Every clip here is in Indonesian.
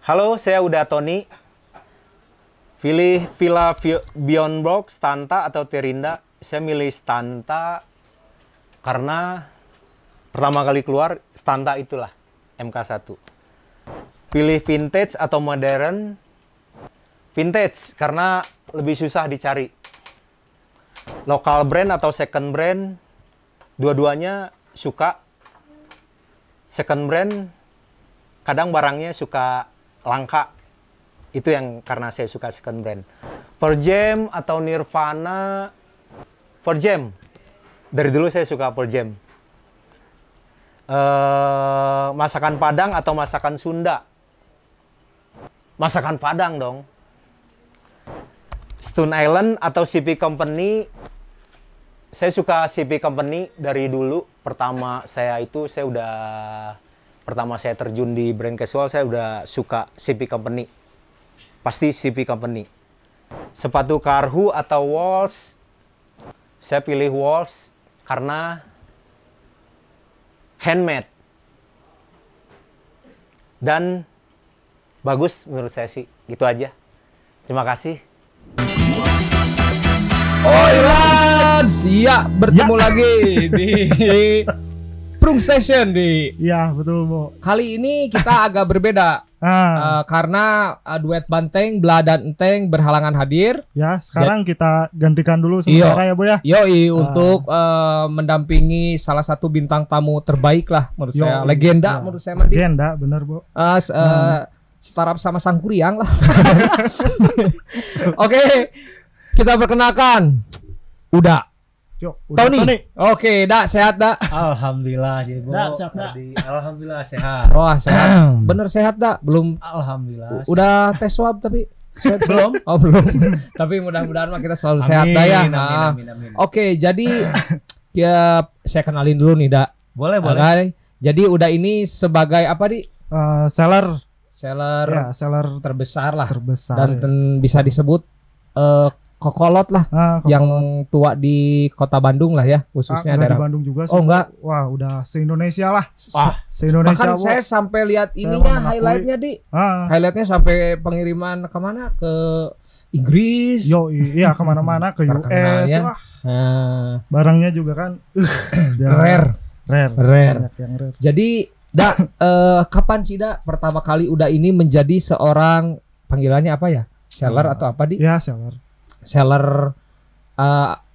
Halo, saya udah Tony. Pilih Villa Beyond Block, Stanta atau Terinda. Saya milih Stanta karena pertama kali keluar Stanta itulah MK1. Pilih vintage atau modern. Vintage karena lebih susah dicari. Lokal brand atau second brand, dua-duanya suka. Second brand kadang barangnya suka langka. Itu yang karena saya suka second brand. Pearl Jam atau Nirvana. Pearl Jam. Dari dulu saya suka Pearl Jam. Masakan Padang atau masakan Sunda? Masakan Padang dong. Stone Island atau CP Company? Saya suka CP Company dari dulu. Pertama saya terjun di brand casual, saya udah suka CP Company. Pasti CP Company. Sepatu Karhu atau Walls? Saya pilih Walls karena handmade. Dan bagus menurut saya sih. Gitu aja. Terima kasih. Oilers, iya bertemu lagi di Prung Session di. Iya betul Bu. Kali ini kita agak berbeda karena duet Banteng, Bla dan Enteng berhalangan hadir. Ya sekarang kita gantikan dulu sementara ya Bu ya. Yoi untuk mendampingi salah satu bintang tamu terbaik lah menurut saya, legenda menurut saya Mandi. Legenda bener Bu. Setara sama Sang Kuryang lah. Oke, kita perkenalkan Uda. Yuk, Tony. Oke, Dak sehat Dak? Alhamdulillah, Ibu. Dak, sehat, Dak? Alhamdulillah sehat. Wah, sehat. Bener sehat Dak? Belum. Alhamdulillah. Udah tes swab tapi belum. Oh, belum. Tapi mudah-mudahan mah kita selalu sehat Dak ya. Amin. Oke, jadi ya saya kenalin dulu nih Dak. Boleh. Jadi Uda ini sebagai apa di? Seller Seller terbesar lah. Terbesar. Dan bisa disebut kokolot lah, yang tua di kota Bandung lah ya, khususnya daerah di Bandung juga sih. Oh enggak. Wah udah se-Indonesia lah. Se-Indonesia. Bahkan saya sampai lihat ininya highlightnya di. Highlightnya sampai pengiriman kemana, ke Inggris. Iya kemana-mana ke US. Ya. Barangnya juga kan rare. Yang rare. Jadi kapan sih pertama kali Uda ini menjadi seorang, panggilannya apa ya? Seller atau apa di? Ya seller.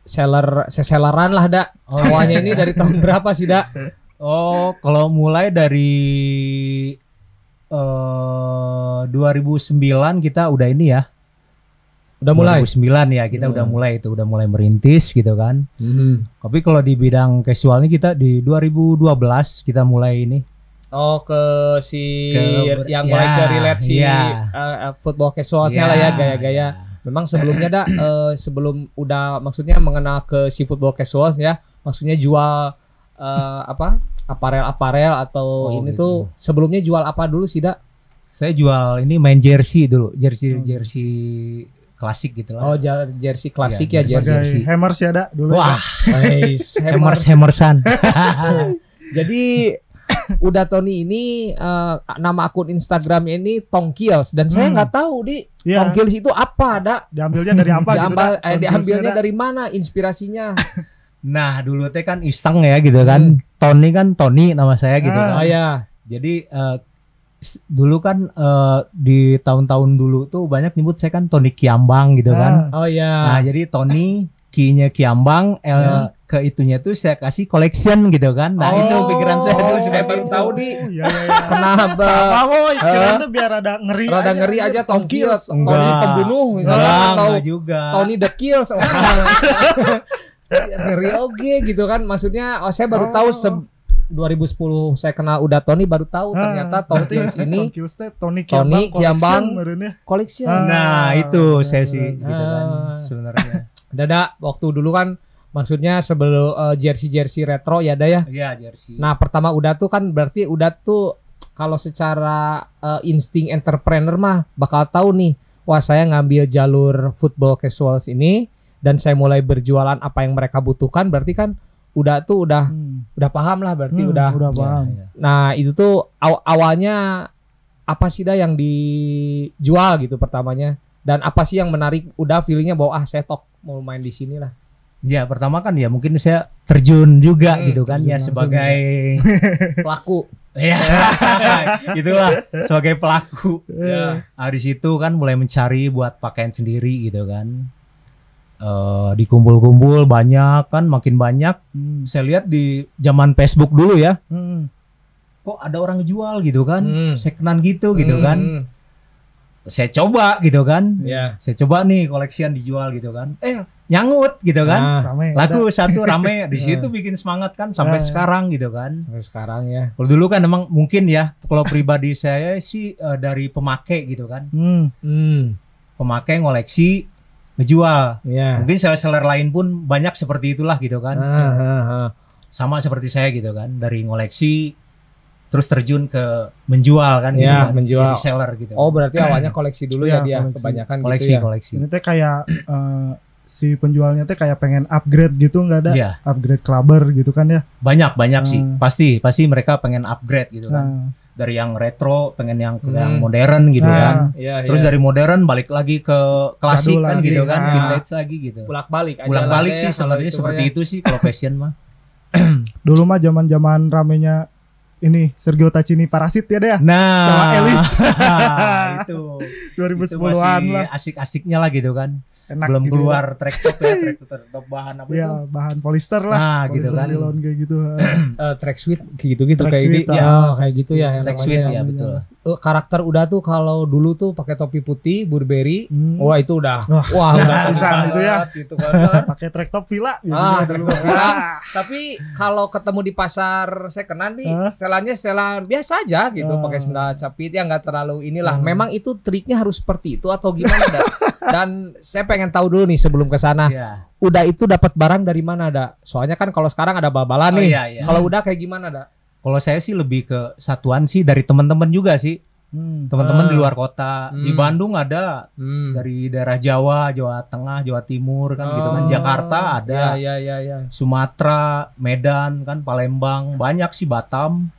Selleran lah awalnya ini dari tahun berapa sih Oh, kalau mulai dari 2009 kita udah ini ya. Udah mulai. 2009 ya kita udah mulai merintis gitu kan. Tapi kalau di bidang casual ini kita di 2012 kita mulai ini. Oh, yang mulai ke relate football casualnya lah ya, gaya-gaya. Memang sebelumnya sebelum udah maksudnya mengenal ke si football casual ya, maksudnya jual aparel atau ini gitu. Tuh sebelumnya jual apa dulu sih Saya jual ini main jersey dulu, jersey klasik gitu lah. Oh, jersey klasik ya, jersey. Hammers ya dulu. Wah, nice. Hammersan. Jadi Uda Tony ini nama akun Instagramnya ini Tongkils, dan saya nggak tahu Tongkils itu apa diambilnya dari apa diambilnya dari mana inspirasinya. Nah dulu teh kan iseng ya gitu kan. Tony nama saya gitu kan. Oh ya. Jadi dulu kan di tahun-tahun dulu tuh banyak nyebut saya kan Tony Kiambang gitu kan. Oh ya. Nah jadi Tony, Ki-nya Kiambang, L ke itunya tuh saya kasih collection gitu kan. Nah itu pikiran saya dulu. Saya baru tahu Iya. Kenapa? Kira tuh biar ada ngeri. Rada ngeri aja Tongkils. Tony pembunuh enggak juga. Tony the Kills. Ngeri oke gitu kan. Maksudnya saya baru tahu 2010 saya kenal Uda Tony, baru tahu ternyata Tongkils ini Tony Kiambang collection. Nah itu saya sih gitu kan sebenarnya. Dada waktu dulu kan maksudnya sebelum jersey retro ya ya. Iya jersey. Nah pertama Uda tuh kan berarti Uda tuh kalau secara insting entrepreneur mah bakal tahu nih, wah saya ngambil jalur football casuals ini dan saya mulai berjualan apa yang mereka butuhkan, berarti kan udah paham lah berarti udah paham. Nah itu tuh awalnya apa sih dah yang dijual gitu pertamanya? Dan apa sih yang menarik? Udah feelingnya bahwa saya top mau main di sini lah. Ya pertama kan ya mungkin saya terjun juga gitu kan terjun ya langsung sebagai Pelaku. ya itulah sebagai pelaku. Ya. Di situ kan mulai mencari buat pakaian sendiri gitu kan. Dikumpul-kumpul banyak kan, makin banyak. Saya lihat di zaman Facebook dulu ya, kok ada orang jual gitu kan, second-hand gitu kan. Saya coba gitu kan, saya coba nih koleksian dijual gitu kan, nyangut gitu kan, Rame, laku satu rame, di situ bikin semangat kan sampai sekarang gitu kan. Sampai sekarang ya. Kalau dulu kan emang mungkin ya, kalau pribadi saya sih dari pemakai gitu kan, pemakai ngoleksi ngejual. Ya. Mungkin seller-seller lain pun banyak seperti itulah gitu kan. Sama seperti saya gitu kan, dari ngoleksi terus terjun ke menjual kan gitu Ya, kan. menjual. Jadi seller gitu. Oh berarti awalnya koleksi dulu ya Iya, dia koleksi. kebanyakan koleksi gitu ya. koleksi. Ini teh kayak si penjualnya teh kayak pengen upgrade gitu, nggak ada Iya, upgrade clubber gitu kan ya. banyak sih. Pasti mereka pengen upgrade gitu kan. Nah, Dari yang retro pengen yang ke yang modern gitu Nah. kan. Iya, Terus dari modern balik lagi ke klasik Jadul kan lagi. gitu kan, Nah. vintage lagi gitu. Bolak-balik aja. Bolak-balik lah sih saya, sebenarnya kalau seperti mah ya. itu sih kalau fashion mah. dulu mah zaman-zaman ramenya ini Sergio Tacchini Parasit ya deh ya. Nah, Sama Elis. itu 2010-an masih lah. asik-asiknya lah gitu kan. Enak Belum gitu keluar track top ya, track top bahan apa ya. itu? Bahan polyester lah. Nah, gitu Polyester kan. nylon kayak gitu. Track suite gitu-gitu Track kayak suite, gitu. ya. Oh, kayak gitu ya yang Track namanya. suite ya namanya. betul. Karakter udah tuh kalau dulu tuh pakai topi putih, Burberry. Wah, itu udah. Wah, Wah, udah pisan top itu ya. banget gitu kan. Pakai track top Villa Ah, dulu. track top Villa. Tapi kalau ketemu di pasar second-hand nih, setelannya setelan biasa aja gitu, pakai sendal capit ya nggak terlalu inilah. Memang itu triknya harus seperti itu atau gimana dah? Dan saya pengen tahu dulu nih sebelum ke sana. Iya. Udah itu dapat barang dari mana dah? Soalnya kan kalau sekarang ada bal-balan Oh, nih. iya, iya. Kalau udah kayak gimana dah? Kalau saya sih lebih ke satuan sih dari teman-teman juga sih. Teman-teman di luar kota. Di Bandung ada, dari daerah Jawa, Jawa Tengah, Jawa Timur kan gitu kan. Jakarta ada. Ya. Sumatera, Medan kan, Palembang, banyak sih, Batam.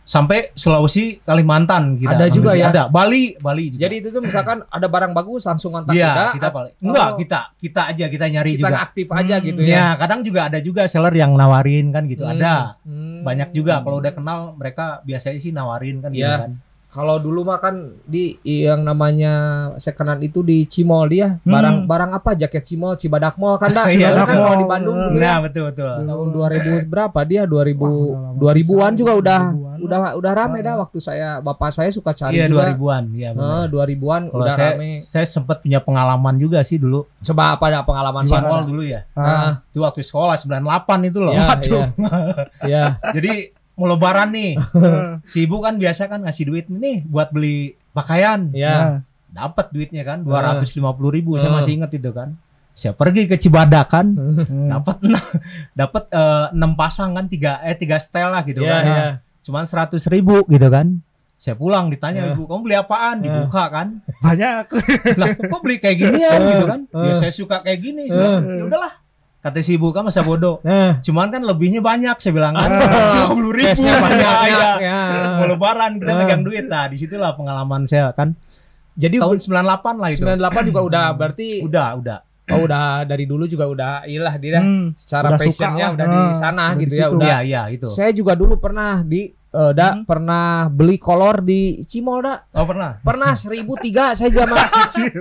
Sampai Sulawesi, Kalimantan kita. Ada juga ya? Ada. Bali juga. Jadi itu tuh misalkan ada barang bagus langsung kontak Iya, kita kita. paling. Enggak, kita aja kita nyari Kita juga. aktif aja gitu Ya, ya. kadang juga ada juga seller yang nawarin kan gitu. Ada. Hmm. Banyak juga kalau udah kenal mereka biasanya sih nawarin kan gitu Iya. kan. Kalau dulu mah kan di yang namanya second hand itu di Cimol dia. Barang apa jaket Cimol, Cibadak Mall kan dah. Iya, Sebenarnya kan Mall. kalau di Bandung dulu Nah, ya. betul. Tahun 2000 berapa dia? 2000 Wah, udah lama 2000-an pisan, juga 2000-an. udah rame dah waktu bapak saya suka cari Iya, juga. 2000-an, iya benar. 2000-an Kalau udah saya rame. sempat punya pengalaman juga sih dulu. Coba apa ada pengalaman Di mana? mall dulu ya. Ah, Itu waktu sekolah 98 itu loh. ya, Waduh. ya. Jadi mau lebaran nih. Si ibu kan biasa kan ngasih duit nih buat beli pakaian. Ya. Dapat duitnya kan 250.000, saya masih inget itu kan. Saya pergi ke Cibadak kan, dapat 6 pasang kan, 3 style lah gitu Ya, kan. ya. Cuman 100.000 gitu kan. Saya pulang ditanya ibu, kamu beli apaan? Dibuka kan. Banyak. Lah, kok beli kayak ginian gitu kan? Ya saya suka kayak gini. Ya udahlah. Kata si ibu kan masa bodoh. Cuman kan lebihnya banyak, saya bilang kan. 50.000 Cashnya banyak, ya. ya. Mau lebaran kita megang duit. Nah, disitulah pengalaman saya kan. Jadi Tahun 98 lah itu. 98 juga udah berarti Udah. oh udah dari dulu juga udah iyalah dia secara Udah suka passionnya lah. udah di sana Udah gitu di ya situ. udah. Iya, itu. Saya juga dulu pernah pernah beli kolor di Cimol Oh, pernah. pernah 1.003 saya zaman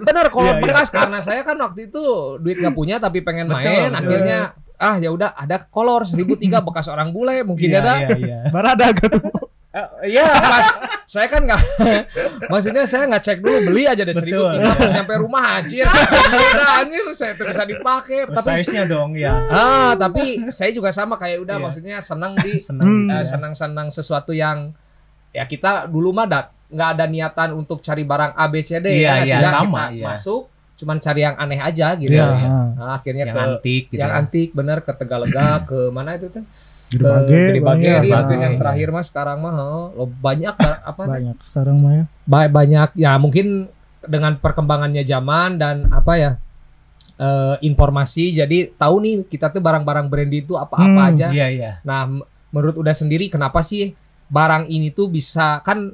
bener kolor Iya, iya. bekas karena saya kan waktu itu duit nggak punya tapi pengen Betul, main betul. akhirnya ya udah ada kolor 1.003 bekas orang bule mungkin Iya, ada iya. Barada gitu. iya pas saya kan nggak maksudnya saya nggak cek dulu beli aja deh Betul. 1.003 pas nyampe rumah anjir udah anjir saya tuh bisa dipakai Terus tapi size-nya dong ya. tapi saya juga sama kayak udah Iya. maksudnya senang di Senang. ya. senang-senang sesuatu yang ya kita dulu mah nggak ada niatan untuk cari barang A B C D Iya, ya iya, sehingga sama, kita iya. masuk cuman cari yang aneh aja gitu Iya. ya. Nah, akhirnya Yang ke antik gitu. yang ya. antik bener ke Tegalega ke mana itu tuh Gede Bage, Gede Bage banyak. dia Bage. yang terakhir mah sekarang mah lo banyak apa Banyak sekarang mah ya. banyak ya mungkin dengan perkembangannya zaman dan apa ya informasi jadi tahu nih kita tuh barang-barang branded itu apa-apa aja. Iya, iya. Nah menurut udah sendiri kenapa sih barang ini tuh bisa kan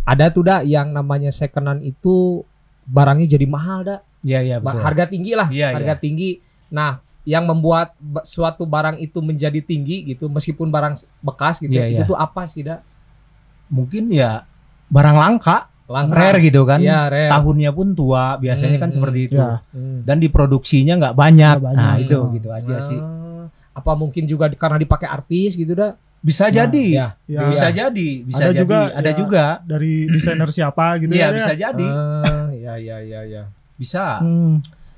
ada tuh dah yang namanya secondan itu barangnya jadi mahal dah. Iya betul. Harga tinggi lah, Iya, harga tinggi. Nah, yang membuat suatu barang itu menjadi tinggi gitu, meskipun barang bekas gitu, itu tuh apa sih dah? Mungkin ya barang langka, rare gitu kan. Iya, rare. Tahunnya pun tua, biasanya kan seperti itu. Ya. Dan diproduksinya nggak banyak. Nggak banyak. Nah itu gitu aja sih. Apa mungkin juga karena dipakai artis gitu dah? Bisa jadi, Ya. bisa jadi, bisa Ada jadi. juga, Ada ya. juga. Dari desainer siapa gitu Iya ya. bisa jadi, Ya. bisa.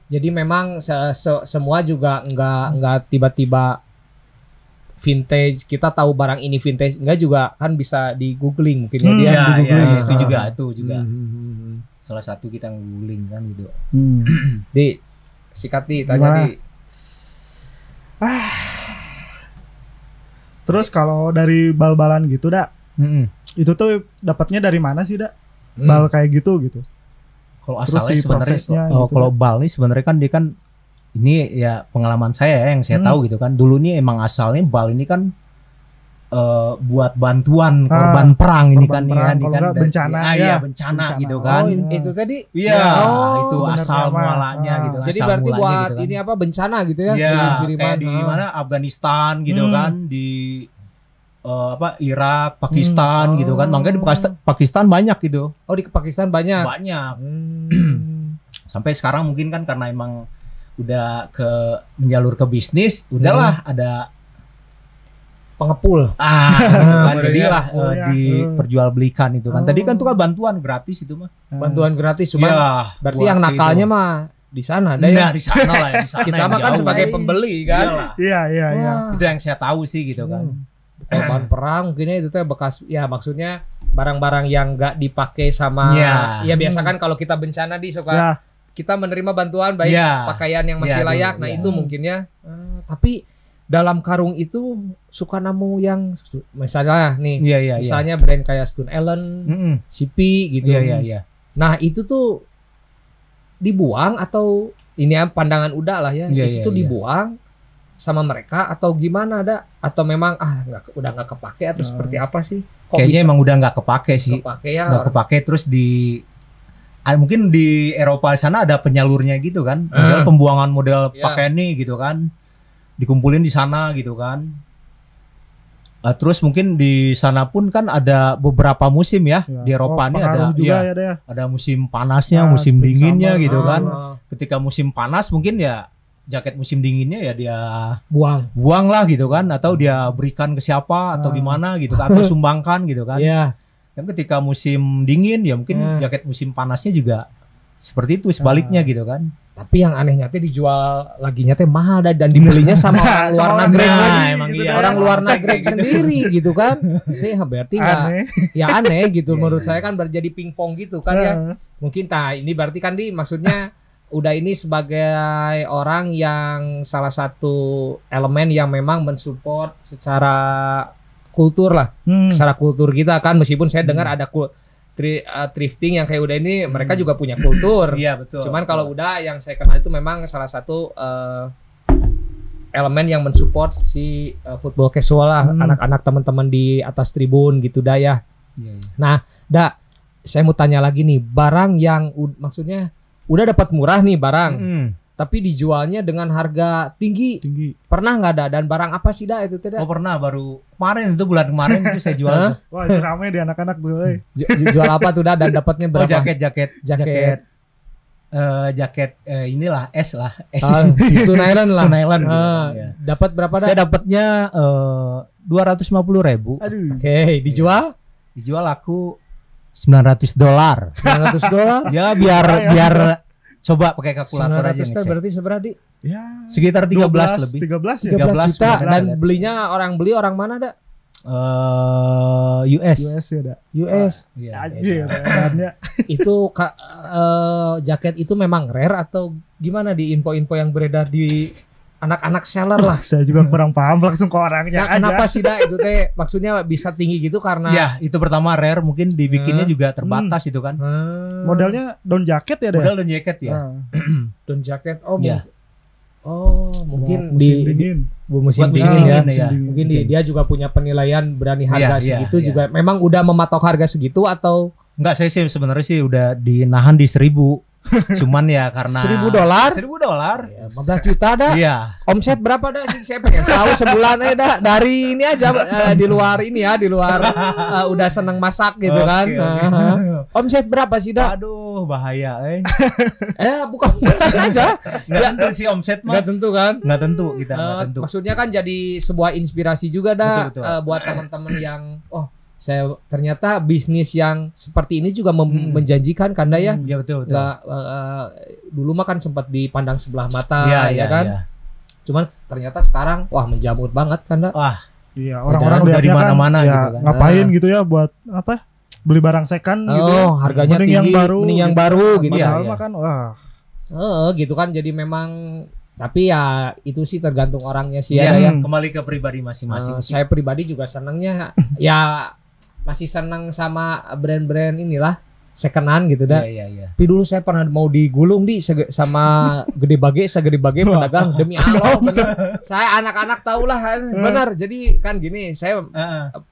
Jadi memang semua juga nggak tiba-tiba vintage. Kita tahu barang ini vintage, enggak juga kan bisa di googling mungkin ya dia. Iya, di googling. itu juga, itu juga. Hmm. Salah satu kita googling kan gitu. Di Sikati tanya di. Terus kalau dari bal-balan gitu dak, itu tuh dapatnya dari mana sih dak? Bal kayak gitu. Kalau Terus asalnya si sebenarnya, prosesnya gitu kalau bal nih sebenarnya kan dia kan ini ya pengalaman saya ya, yang saya tahu gitu kan. Dulu nih emang asalnya bal ini kan buat bantuan korban perang ini kan, perang, ini kalau kan nggak bencana, iya bencana gitu kan. Itu tadi. Iya, itu sebenarnya asal mah. mualanya gitu kan. Jadi asal berarti mulanya buat gitu kan. ini apa bencana gitu ya? Iya, Kirim-kiriman. kayak di mana Afghanistan gitu kan, di Irak, Pakistan gitu kan. Makanya di Pakistan banyak gitu. Oh, di Pakistan banyak. Banyak. Sampai sekarang mungkin kan karena emang udah menjalur ke bisnis, udahlah ada pengepul. Kan jadilah iya. diperjualbelikan itu kan. Tadi kan tuh kan bantuan gratis itu mah. Bantuan gratis cuma Iya, berarti buat yang nakalnya itu. mah di sana ada Nah, ya. di sana lah ya, di sana Kita yang mah kan jauh. sebagai pembeli kan. Iyalah. Iya. Itu yang saya tahu sih gitu kan. Korban perang mungkinnya itu teh bekas ya, maksudnya barang-barang yang enggak dipakai sama ya biasa kan kalau kita bencana di suka Ya. kita menerima bantuan baik pakaian yang masih layak. Nah, itu mungkinnya. Tapi dalam karung itu suka nemu yang misalnya nih, misalnya brand kayak Stone Island, CP gitu. Iya. Nah, itu tuh dibuang atau ini pandangan udah lah ya, itu tuh dibuang sama mereka atau gimana ada, atau memang udah nggak kepake atau seperti apa sih? Kayaknya emang udah nggak kepake sih. Nggak kepake terus mungkin di Eropa sana ada penyalurnya gitu kan, model pembuangan model pakaian nih gitu kan, dikumpulin di sana gitu kan. Terus mungkin di sana pun kan ada beberapa musim ya, di Eropa ini ada musim panasnya, musim dinginnya summer, gitu kan. Ketika musim panas mungkin ya jaket musim dinginnya ya dia buang lah gitu kan, atau dia berikan ke siapa atau gimana gitu kan, atau sumbangkan gitu kan. Dan ketika musim dingin ya mungkin jaket musim panasnya juga seperti itu, sebaliknya gitu kan. Tapi yang anehnya teh dijual laginya teh mahal dan dibelinya sama orang luar negeri lagi. Emang iya. Orang luar negeri sendiri gitu kan. Sih berarti aneh gitu menurut saya kan berjadi pingpong gitu kan ya. Mungkin ini berarti kan maksudnya udah ini sebagai orang yang salah satu elemen yang memang mensupport secara kultur lah, secara kultur kita kan, meskipun saya dengar ada thrifting yang kayak udah ini mereka juga punya kultur. Iya betul. Cuman kalau udah yang saya kenal itu memang salah satu elemen yang mensupport si football casual lah, anak-anak teman-teman di atas tribun gitu dah ya. Nah, saya mau tanya lagi nih, barang yang maksudnya udah dapat murah nih barang, tapi dijualnya dengan harga tinggi. Pernah nggak ada? Dan barang apa sih itu tidak? Oh pernah, baru kemarin itu bulan kemarin itu saya jual. Wah itu ramai di anak-anak tuh. Jual apa tuh dan dapatnya berapa? Jaket inilah S lah. Stone Island lah. Stone Island. Dapat berapa? Saya dapatnya 250.000. Aduh. Oke, dijual? Dijual aku $900. $900? Ya biar coba pakai kalkulator aja ngecek. Berarti seberapa? Ya. Sekitar 13 lebih. 13 ya. 13 juta. Dan 13. belinya orang mana dak? US ya dak. US. Iya. Anjir. Itu jaket itu memang rare atau gimana di info-info yang beredar di anak-anak seller lah? Saya juga kurang paham, langsung ke orangnya aja. Kenapa sih dak itu teh maksudnya bisa tinggi gitu karena? Ya itu pertama rare, mungkin dibikinnya juga terbatas itu kan. Modelnya down jacket ya dak. Model down jacket ya. Down jacket. Mungkin musim dingin. Musim Buat dingin ya. ya. Mungkin dia juga punya penilaian berani harga segitu juga. Memang udah mematok harga segitu atau Enggak, saya sih sebenarnya sih udah dinahan di 1.000. Cuman ya karena $1.000? $1.000. 15 juta dah. Iya. Omset berapa dah sih? Saya pengen tahu sebulannya dah. Dari ini aja di luar ini ya, di luar udah seneng masak gitu kan. Omset berapa sih dah? Aduh, bahaya Bukan aja. Nggak tentu sih omset mas. Nggak tentu kan? Nggak tentu kita nggak tentu. Maksudnya kan jadi sebuah inspirasi juga dah. Betul. Buat teman-teman yang saya ternyata bisnis yang seperti ini juga menjanjikan kan dah ya. Iya betul. Nggak, dulu mah kan sempat dipandang sebelah mata ya kan. Iya. Cuman ternyata sekarang wah menjamur banget kan dah. Wah. Iya, orang-orang dari lihatnya mana-mana kan, gitu ya, kan. ngapain gitu ya buat apa? Beli barang second gitu. Harganya mending tinggi, mending yang baru gitu. Padahal mah kan wah. Gitu kan jadi memang tapi ya itu sih tergantung orangnya sih ya. ya. Kembali ke pribadi masing-masing. Saya pribadi juga senangnya ya masih senang sama brand-brand inilah secondan gitu dah. Iya. Tapi dulu saya pernah mau digulung sama gede bage pedagang demi Allah bener. Saya anak-anak tahulah benar. Jadi kan gini saya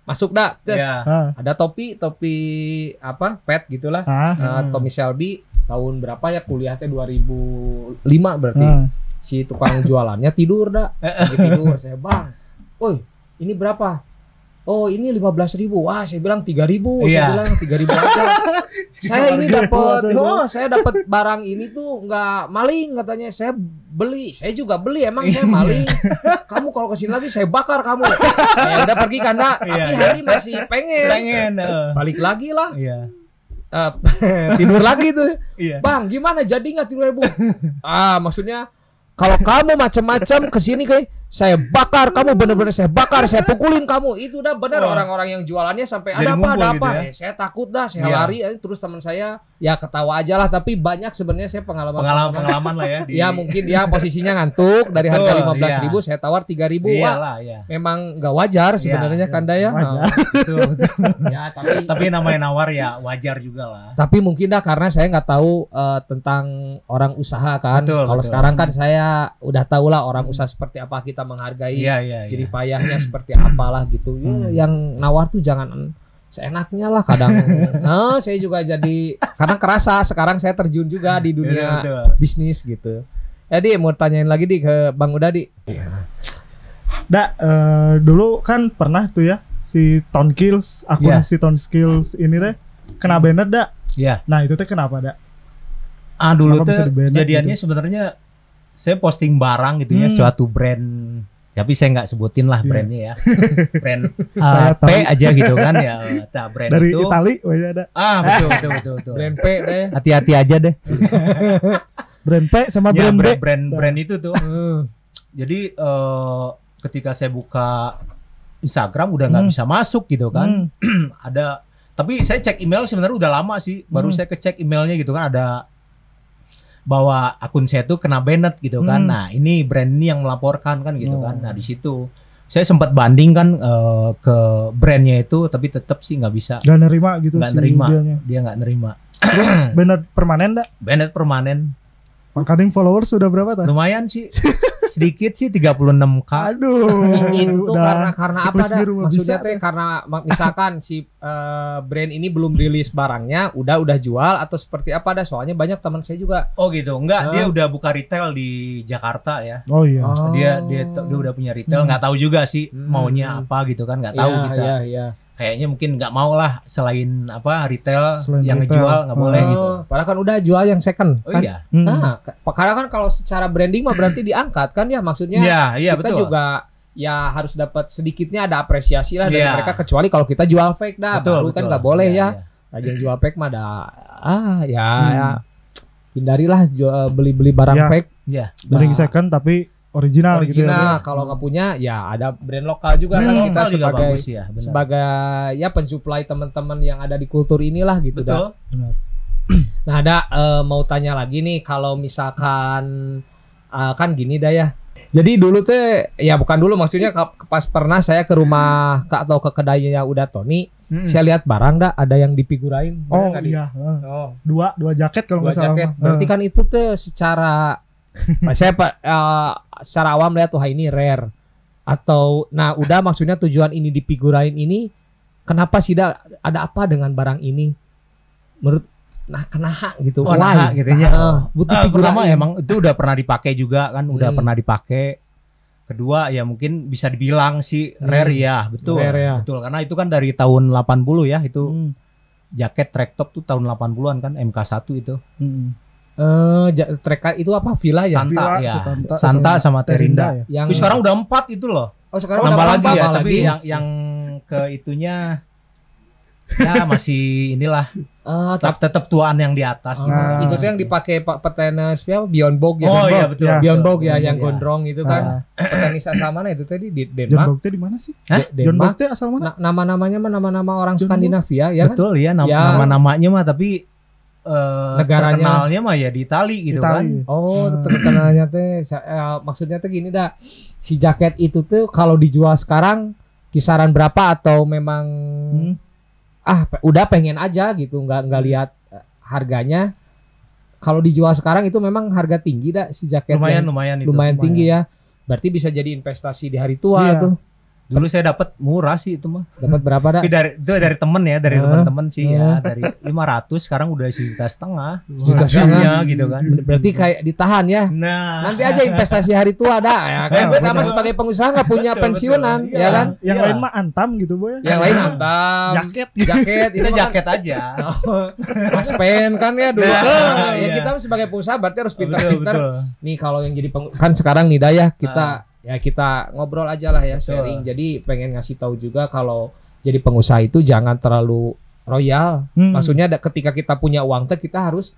masuk dah terus ada topi apa pet gitulah. Tommy Shelby tahun berapa ya kuliahnya 2005 berarti. Si tukang jualannya tidur dah. Tidur saya bang. Woi ini berapa? Oh ini 15.000. Wah saya bilang 3.000. Saya bilang 3.000 aja. Saya ini dapat. Saya dapat barang ini tuh nggak maling katanya. Saya beli. Saya juga beli. Emang saya maling. Kamu kalau kesini lagi saya bakar kamu. Ya udah pergi kan dak. Tapi Hani masih pengen. Balik lagi lah. Tidur lagi tuh. Bang gimana jadi nggak 3.000? Maksudnya kalau kamu macam-macam kesini saya bakar kamu bener-bener saya bakar saya pukulin kamu itu udah bener orang-orang yang jualannya sampai ada apa gitu ya? Saya takut dah saya lari terus teman saya ya ketawa aja lah tapi banyak sebenarnya saya pengalaman lah ya ya mungkin dia posisinya ngantuk dari harga 15.000 saya tawar 3.000 memang nggak wajar sebenarnya kan ya betul. Ya tapi namanya nawar ya wajar juga lah tapi mungkin dah karena saya nggak tahu tentang orang usaha kan kalau sekarang kan saya udah tahu lah orang usaha seperti apa kita menghargai jadi payahnya seperti apalah gitu yang nawar tuh jangan seenaknya lah kadang saya juga jadi karena kerasa sekarang saya terjun juga di dunia bisnis gitu. Jadi mau tanyain lagi ke Bang Udadi. Dulu kan pernah tuh ya si Tonkills akun si Tonkills ini teh kena banner nah itu teh kenapa dulu tuh kejadiannya gitu? Sebenarnya saya posting barang gitu ya suatu brand tapi saya nggak sebutin lah brandnya ya brand P aja gitu kan ya brand dari itu Itali ada betul brand P deh hati-hati aja deh brand P sama brand B brand itu tuh jadi ketika saya buka Instagram udah nggak bisa masuk gitu kan ada tapi saya cek email sebenarnya udah lama sih baru saya kecek emailnya gitu kan ada bahwa akun saya tuh kena banned gitu kan. Nah, ini brand ini yang melaporkan kan gitu kan. Nah, di situ saya sempat banding kan ke brandnya itu tapi tetap sih nggak bisa. Nggak nerima gitu nggak sih nerima. Dia nggak nerima. Terus banned permanen Banned permanen. Makanya followers sudah berapa tah? Lumayan sih. Sedikit sih 36K. Aduh. Itu karena apa dah? Maksudnya teh karena misalkan si brand ini belum rilis barangnya, udah jual atau seperti apa dah? Soalnya banyak teman saya juga. Oh gitu. Enggak, dia udah buka retail di Jakarta ya. Oh iya. Dia udah punya retail, nggak tahu juga sih maunya apa gitu kan, nggak tahu kita. Iya. Kayaknya mungkin nggak mau lah selain retail selain yang retail. ngejual nggak boleh gitu. Padahal kan udah jual yang second. Oh kan? iya. Nah, karena kan kalau secara branding mah berarti diangkat kan ya maksudnya. Iya kita betul. juga ya harus dapat sedikitnya ada apresiasi lah dari mereka kecuali kalau kita jual fake dah. Baru kan nggak boleh ya. Lagi yang jual fake mah hindarilah beli barang fake. Iya. Dari second tapi original gitu ya. Kalau nggak punya ya ada brand lokal juga kan kita sebagai pensuplai teman-teman yang ada di kultur inilah gitu. Betul. Nah ada mau tanya lagi nih kalau misalkan kan gini dah ya. Jadi dulu tuh ya bukan dulu maksudnya pas pernah saya ke rumah atau ke kedainya udah Tony, saya lihat barang dah ada yang dipigurain. Oh iya. Dua jaket kalau nggak salah. Berarti kan itu tuh secara saya secara awam lihat tuh ini rare atau udah maksudnya tujuan ini dipigurain ini kenapa sih ada apa dengan barang ini menurut kena gitu. Oh, nah gitu ya. Butuh figur pertama emang itu udah pernah dipakai juga kan, udah pernah dipakai. Kedua ya mungkin bisa dibilang sih rare ya, betul. Rare, ya. Betul, karena itu kan dari tahun 80 ya, itu jaket track top tuh tahun 80-an kan, MK1 itu. Track itu apa? Villa ya? Santa ya. Santa sama Terinda. Yang sekarang udah 4 itu loh. Oh, sekarang nambah udah lagi ya, tapi lagi. yang ke itunya ya masih inilah. Tetap tuaan yang di atas gitu. Itu tuh yang dipakai Pak petenis ya, Bjorn Borg ya. Oh iya betul. Bjorn Borg ya yang gondrong itu kan. Petenis asal mana itu tadi di Denmark. Bjorn Borg di mana sih? Bjorn Borg asal mana? Nama-namanya mah nama-nama orang Skandinavia ya kan? Betul ya, nama-namanya mah tapi negaranya terkenalnya mah ya di Itali gitu kan. Oh, terkenalnya teh maksudnya tuh gini dah. Si jaket itu tuh kalau dijual sekarang kisaran berapa atau memang udah pengen aja gitu, nggak lihat harganya. Kalau dijual sekarang itu memang harga tinggi dah si jaket. Lumayan tinggi ya. Berarti bisa jadi investasi di hari tua tuh. Dulu saya dapat murah sih itu mah. Dapat berapa dah? Dari temen ya, dari teman-teman sih ya, dari 500 sekarang udah 1,5 juta gitu kan. Berarti kayak ditahan ya. Nah, nanti aja investasi hari tua dah ya kan. Kita sebagai pengusaha nggak punya pensiunan ya kan. Yang lain mah Antam gitu boy. Yang lain Antam. Jaket itu jaket aja. Maspen kan ya dulu. Ya kita sebagai pengusaha berarti harus pintar-pintar. Nih kalau yang jadi kan sekarang nih dah ya kita ngobrol aja lah ya, sharing. Jadi pengen ngasih tahu juga kalau jadi pengusaha itu jangan terlalu royal. Maksudnya ketika kita punya uang kita harus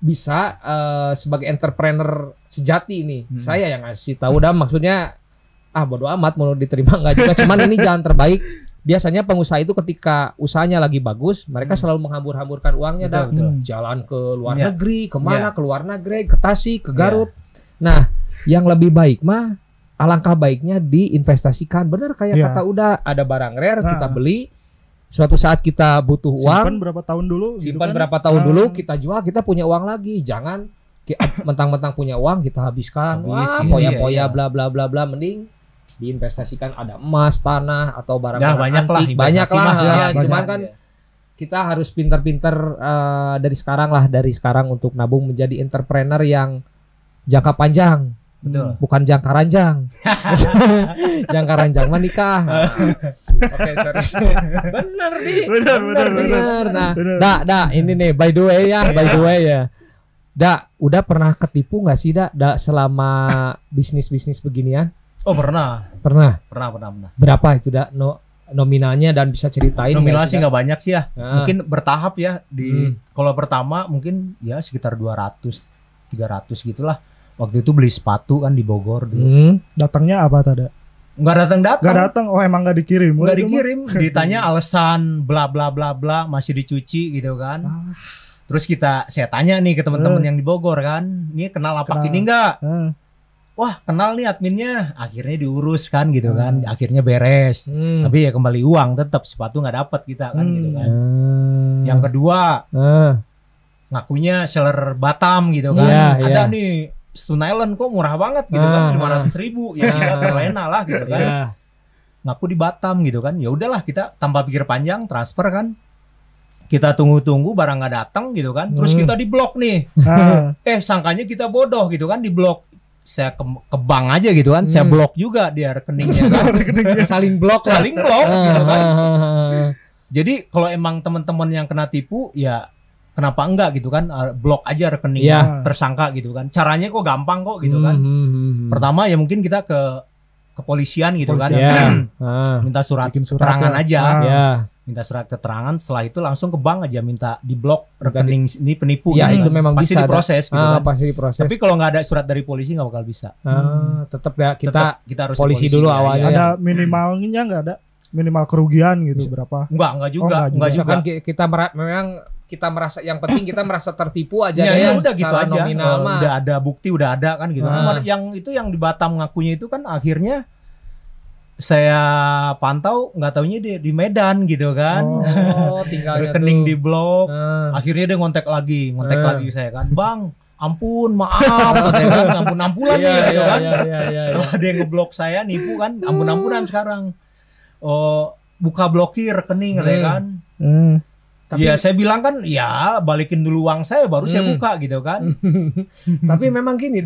bisa sebagai entrepreneur sejati nih. Saya yang ngasih tahu dah, maksudnya bodo amat mau diterima nggak juga. Cuman ini jalan terbaik. Biasanya pengusaha itu ketika usahanya lagi bagus, mereka selalu menghambur-hamburkan uangnya dah. Jalan ke luar negeri, kemana ke luar negeri, ke Tasik, ke Garut. Nah, yang lebih baik mah alangkah baiknya diinvestasikan. Bener kayak kata udah, ada barang rare kita beli, suatu saat kita butuh uang, simpan berapa tahun dulu dulu kita jual, kita punya uang lagi. Jangan mentang-mentang punya uang kita habiskan. Poya-poya bla bla bla bla, mending diinvestasikan. Ada emas, tanah atau barang-barang antik, banyak lah. Cuman kan kita harus pintar-pintar dari sekarang untuk nabung menjadi entrepreneur yang jangka panjang. Betul. Bukan jangka ranjang. Jangka ranjang mah nikah. Oke, sorry. Benar. Nah, ini nih by the way ya. Udah pernah ketipu nggak sih selama bisnis beginian? Oh, pernah. Pernah. Berapa itu nominalnya dan bisa ceritain? Nominal sih nggak banyak sih ya. Mungkin bertahap ya. Kalau pertama mungkin ya sekitar 200-300 gitulah. Waktu itu beli sepatu kan di Bogor dulu. Datangnya apa tadi? Nggak datang. Oh, emang nggak dikirim? Nggak dikirim. Ditanya alasan bla bla bla bla, masih dicuci gitu kan. Terus saya tanya nih ke teman-teman yang di Bogor kan, ini kenal lapak ini nggak? Wah, kenal nih adminnya. Akhirnya diurus kan gitu kan. Akhirnya beres. Tapi ya kembali uang tetap, sepatu nggak dapat kita kan gitu kan. Yang kedua, ngakunya seller Batam gitu kan. Ada nih Stone Island kok murah banget gitu kan, 500.000 ya kita terlena lah gitu kan. Ngaku di Batam gitu kan. Ya udahlah, kita tanpa pikir panjang transfer kan. Kita tunggu barang nggak datang gitu kan. Terus kita diblok nih. Sangkanya kita bodoh gitu kan, diblok. Saya ke bank aja gitu kan. Saya blok juga dia rekeningnya kan. Saling blok gitu kan. Jadi kalau emang teman-teman yang kena tipu ya kenapa enggak gitu kan, blok aja rekeningnya tersangka gitu kan. Caranya kok gampang kok gitu kan. Pertama ya mungkin kita ke kepolisian gitu kan. Minta surat keterangan aja. Minta surat keterangan, setelah itu langsung ke bank aja minta diblok rekening ini penipu. Ya gitu itu kan. memang pasti bisa diproses gitu kan. Pasti diproses. Tapi kalau nggak ada surat dari polisi nggak bakal bisa. Tetap ya kita harus polisi dulu awalnya. Ada minimalnya nggak ada? Minimal kerugian gitu berapa? Enggak juga. Kan kita merasa yang penting kita merasa tertipu aja ya udah gitu aja. Nominal udah ada bukti, udah ada kan gitu. Yang di Batam ngakunya itu kan akhirnya saya pantau nggak taunya di Medan gitu kan. Tinggalnya rekening di blok. Akhirnya dia ngontek lagi saya kan. Bang, ampun, maaf katanya kan, ampun-ampunan nih gitu kan. Setelah dia ngeblok saya nipu kan, ampun-ampunan sekarang. Buka blokir rekening katanya kan. Tapi ya saya bilang kan ya balikin dulu uang saya baru saya buka gitu kan. Tapi memang gini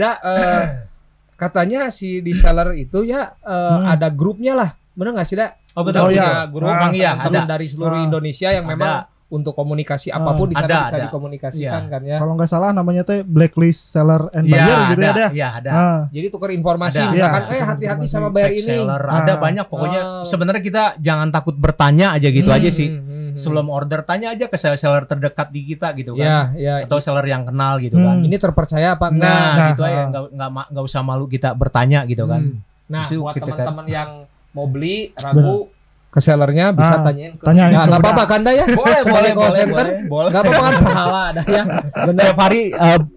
katanya si di seller itu ya ada grupnya lah. Bener nggak sih Oh betul. Ya, grup teman-teman dari seluruh Indonesia yang memang untuk komunikasi apapun di sana bisa dikomunikasikan kan ya. Kalau nggak salah namanya teh blacklist seller and buyer gitu ya. Iya ada. Jadi tukar informasi misalkan hati-hati sama bayar ini. Seller. Ada banyak pokoknya sebenarnya kita jangan takut bertanya aja gitu aja sih. Sebelum order tanya aja ke seller terdekat di kita gitu kan. Atau seller yang kenal gitu kan. Ini terpercaya apa enggak? Nah, gitu aja enggak usah malu kita bertanya gitu kan. Nah, buat teman-teman yang mau beli ragu ke sellernya bisa tanyain ke nggak apa-apa kan ya boleh call center nggak apa-apa kan pahala ada ya bener tiap hari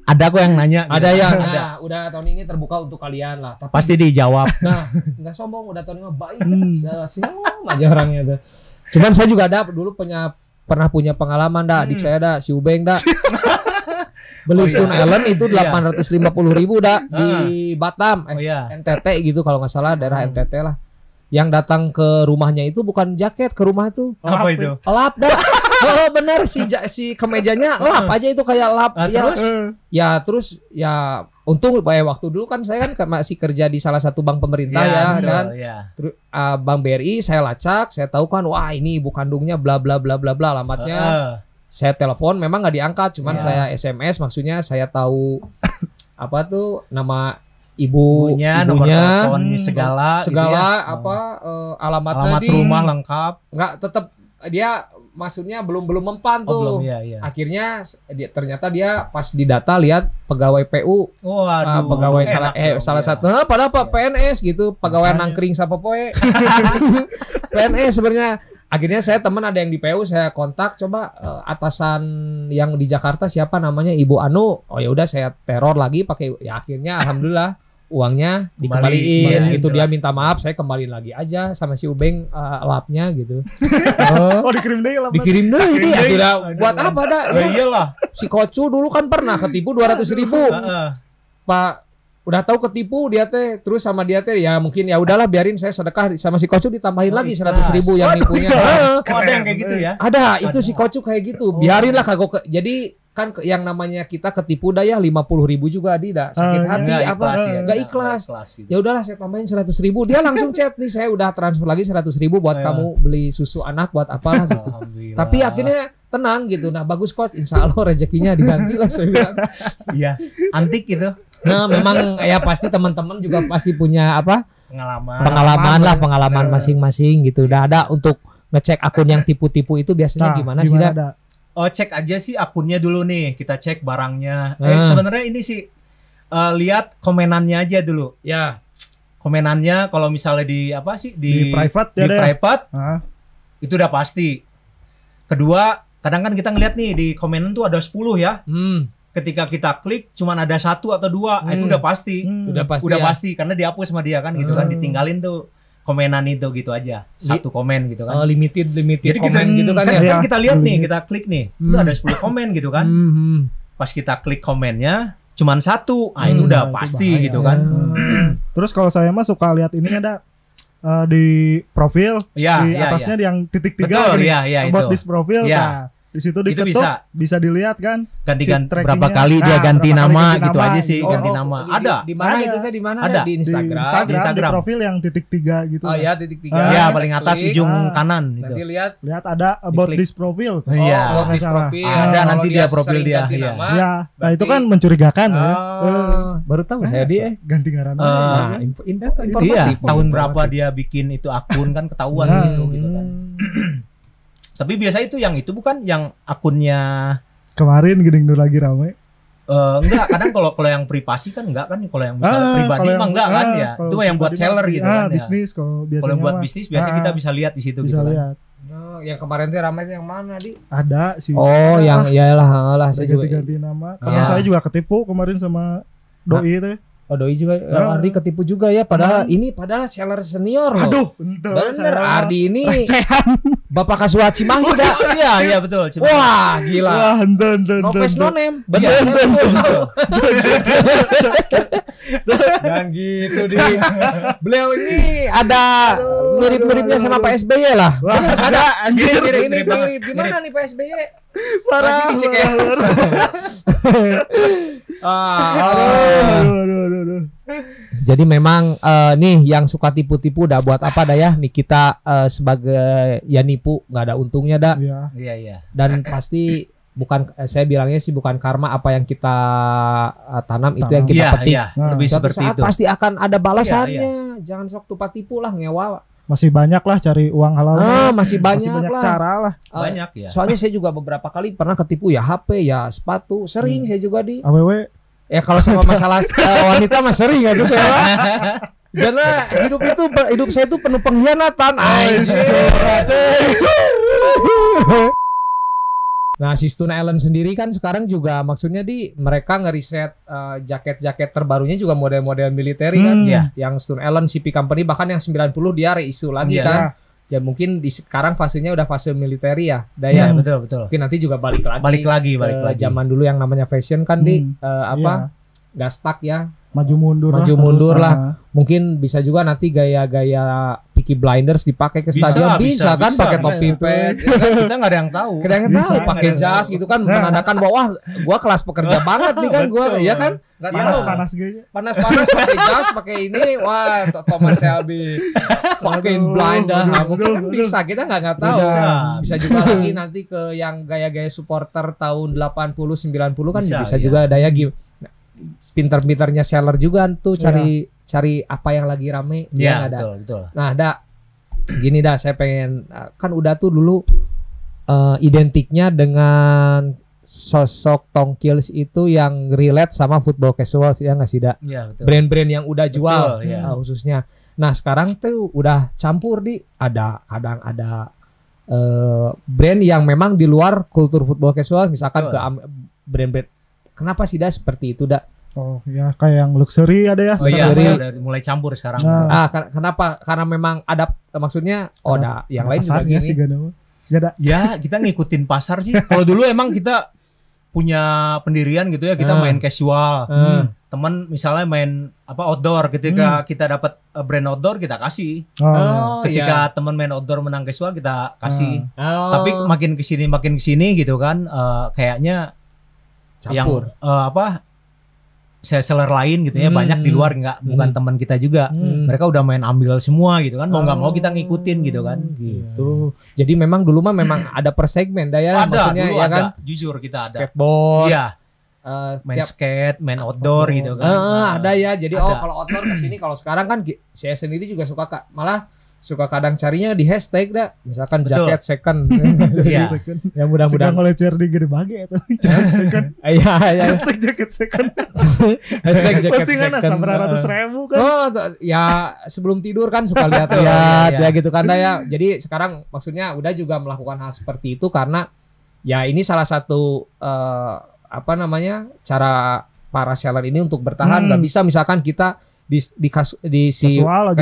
ada kok yang nanya ada gitu. Yang udah tahun ini terbuka untuk kalian lah tapi, pasti dijawab nggak sombong udah tahun ini baik siapa aja orangnya tuh cuman saya juga ada dulu pernah punya pengalaman adik saya si Ubeng beli Stone Island itu 850.000 di Batam NTT gitu kalau nggak salah daerah NTT lah. Yang datang ke rumahnya itu bukan jaket, ke rumah itu apa itu? Lap dah. Oh bener si kemejanya lap aja itu kayak lap. Terus untung waktu dulu kan saya kan masih kerja di salah satu bank pemerintah kan. Terus Bank BRI saya lacak, saya tahu kan wah ini ibu kandungnya bla bla bla bla bla alamatnya. Saya telepon memang nggak diangkat, cuman saya SMS maksudnya saya tahu apa tuh nama ibunya, nomor telepon segala gitu ya. Alamat rumah lengkap. Enggak, tetap dia maksudnya belum mempan tuh. Akhirnya ternyata dia pas didata lihat pegawai PU. Pegawai salah satu. Padahal PNS gitu, pegawai nangkring sapa poe. PNS sebenarnya. Akhirnya saya teman ada yang di PU saya kontak coba atasan yang di Jakarta siapa namanya Ibu Anu. Oh ya udah saya teror lagi pakai akhirnya alhamdulillah uangnya dikembaliin gitu dia minta maaf saya kembaliin lagi aja sama si Ubeng lapnya gitu. Dikirim deh ini akhirnya buat apa iyalah si Kocu dulu kan pernah ketipu 200.000 Pak udah tahu ketipu dia teh terus sama dia teh ya mungkin ya udahlah biarin saya sedekah sama si Kocu ditambahin lagi 100.000 yang nipunya. Ada yang kayak gitu ya? Ada itu si Kocu kayak gitu biarinlah kagok jadi kan yang namanya kita ketipu ya 50.000 juga sakit hati nggak ikhlas gitu. Ya udahlah saya tambahin 100.000 dia langsung chat nih saya udah transfer lagi 100.000 buat kamu beli susu anak buat apa gitu. Tapi akhirnya tenang gitu nah bagus Coach insya Allah rezekinya diganti lah saya bilang. Iya antik gitu. Nah memang ya pasti teman-teman juga pasti punya pengalaman masing-masing gitu udah ada untuk ngecek akun yang tipu-tipu itu biasanya gimana sih dah? Oh cek aja sih akunnya dulu nih kita cek barangnya. Sebenarnya ini sih lihat komenannya aja dulu. Ya. Komenannya kalau misalnya di private itu udah pasti. Kedua kadang kan kita ngeliat nih di komenan tuh ada 10 ya. Ketika kita klik cuman ada 1 atau 2 itu udah pasti. Udah pasti karena dihapus sama dia kan gitu kan ditinggalin tuh. Komenan itu gitu aja satu komen gitu kan limited jadi komen gitu kan kan kita lihat nih kita klik nih itu ada 10 komen gitu kan pas kita klik komennya cuman 1 itu udah pasti gitu kan terus kalau saya mah suka lihat ini ada di profil di atasnya yang titik 3 about this profil di situ diketuk bisa dilihat kan ganti-ganti berapa kali dia ganti nama gitu aja sih ganti nama ada di mana itu di mana ada di Instagram di profil yang titik 3 gitu titik 3 ya paling atas ujung kanan gitu nanti lihat ada about this profil about this profil ada nanti dia profil dia nah itu kan mencurigakan baru tahu saya dia ganti ngaran tahun berapa dia bikin itu akun kan ketahuan gitu kan. Tapi biasa itu yang itu bukan yang akunnya kemarin gini lagi rame. Enggak, kadang kalau yang privasi kan enggak kan kalau yang misalnya pribadi mah enggak kan ya. Itu yang buat seller gitu kan. Bisnis kalau biasanya. Kalau buat bisnis biasanya kita bisa lihat di situ bisa gitu lihat. kan. Yang kemarin tuh ramai yang mana di? Ada sih. Oh, yang iyalah saya juga ganti nama. Teman saya juga ketipu kemarin sama doi itu. Oh Doi juga, Ardi ketipu juga ya. Padahal seller senior loh. Aduh, bener Ardi ini Bapak Kasua Cimahi dah. Iya betul. Wah, gila. Wah, enten. No face no name. Betul. Jangan gitu di. Beliau ini ada mirip-miripnya sama Pak SBY lah. Wah, ada anjir. Mirip. Gimana nih Pak SBY? Parah. Masih dicek ya. Aduh. Jadi memang nih yang suka tipu-tipu udah buat apa dah ya? Nih kita sebagai ya nipu nggak ada untungnya dah. Iya. Dan pasti bukan saya bilangnya sih bukan karma apa yang kita tanam itu yang kita petik. Iya. Lebih Suatu seperti saat itu. pasti akan ada balasannya. Jangan sok tupa-tipu lah ngewa. Masih banyak lah cari uang halal. Masih banyak lah. Cara lah. Banyak ya. Soalnya saya juga beberapa kali pernah ketipu ya HP ya sepatu sering saya juga di. AWW. Ya kalau sama masalah wanita mah sering aduh saya. Karena hidup saya itu penuh pengkhianatan. Nah, si Stone Island sendiri kan sekarang juga maksudnya mereka ngeriset jaket-jaket terbarunya juga model-model militer kan. Yang Stone Island CP Company bahkan yang 90 dia reisu lagi kan. Ya mungkin sekarang fasenya udah fase militer ya. Daya betul. Mungkin nanti juga balik lagi. Zaman dulu yang namanya fashion kan nggak stuck ya. Maju mundur lah. Mungkin bisa juga nanti gaya-gaya Peaky Blinders dipakai ke stadion bisa kan pakai topi pet. Kita nggak ada yang tahu. Pakai jas gitu kan menandakan bahwa gua kelas pekerja banget nih kan gua ya kan. Panas gitu. Panas pakai jas, pakai ini wah Thomas Shelby. Fucking blinder. Mungkin bisa kita nggak tahu. Bisa juga lagi nanti ke yang gaya-gaya supporter tahun 80 90 kan bisa juga ada ya pinter-pinternya seller juga tuh cari apa yang lagi rame. Iya betul. Nah gini dah saya pengen kan udah tuh dulu identiknya dengan sosok Tong Kills itu yang relate sama football casual ya nggak sih dak? Iya betul. Brand-brand yang udah jual khususnya. Nah sekarang tuh udah campur kadang ada brand yang memang di luar kultur football casual misalkan ke brand-brand. Kenapa sih dah seperti itu dak? Oh ya kayak yang luxury ada ya. Udah mulai campur sekarang. Kenapa? Karena memang ada maksudnya yang lain juga gini. Sih ya kita ngikutin pasar sih. Kalau dulu emang kita punya pendirian gitu ya kita main casual. Temen misalnya main outdoor ketika kita dapat brand outdoor kita kasih. Ketika temen main outdoor menang casual kita kasih. Tapi makin kesini gitu kan kayaknya campur. Yang seller lain gitu ya banyak di luar bukan teman kita juga. Mereka udah main ambil semua gitu kan. Mau nggak mau kita ngikutin gitu kan. Gitu. Jadi memang dulu mah memang ada per segmen ya maksudnya dulu ya ada. Kan. Jujur kita ada. Skateboard. Iya. Main skate, main outdoor gitu kan. Ada ya. Jadi kalau outdoor kesini kalau sekarang kan saya sendiri juga suka malah suka kadang carinya di hashtag dah misalkan jaket second yang mudah-mudahan ngelecer di gede bage itu jaket second hashtag jaket second hashtag jaket postingan second 900.000 kan ya sebelum tidur kan suka lihat ya gitu kan ya jadi sekarang maksudnya udah juga melakukan hal seperti itu karena ya ini salah satu cara para seller ini untuk bertahan nggak bisa misalkan kita di casual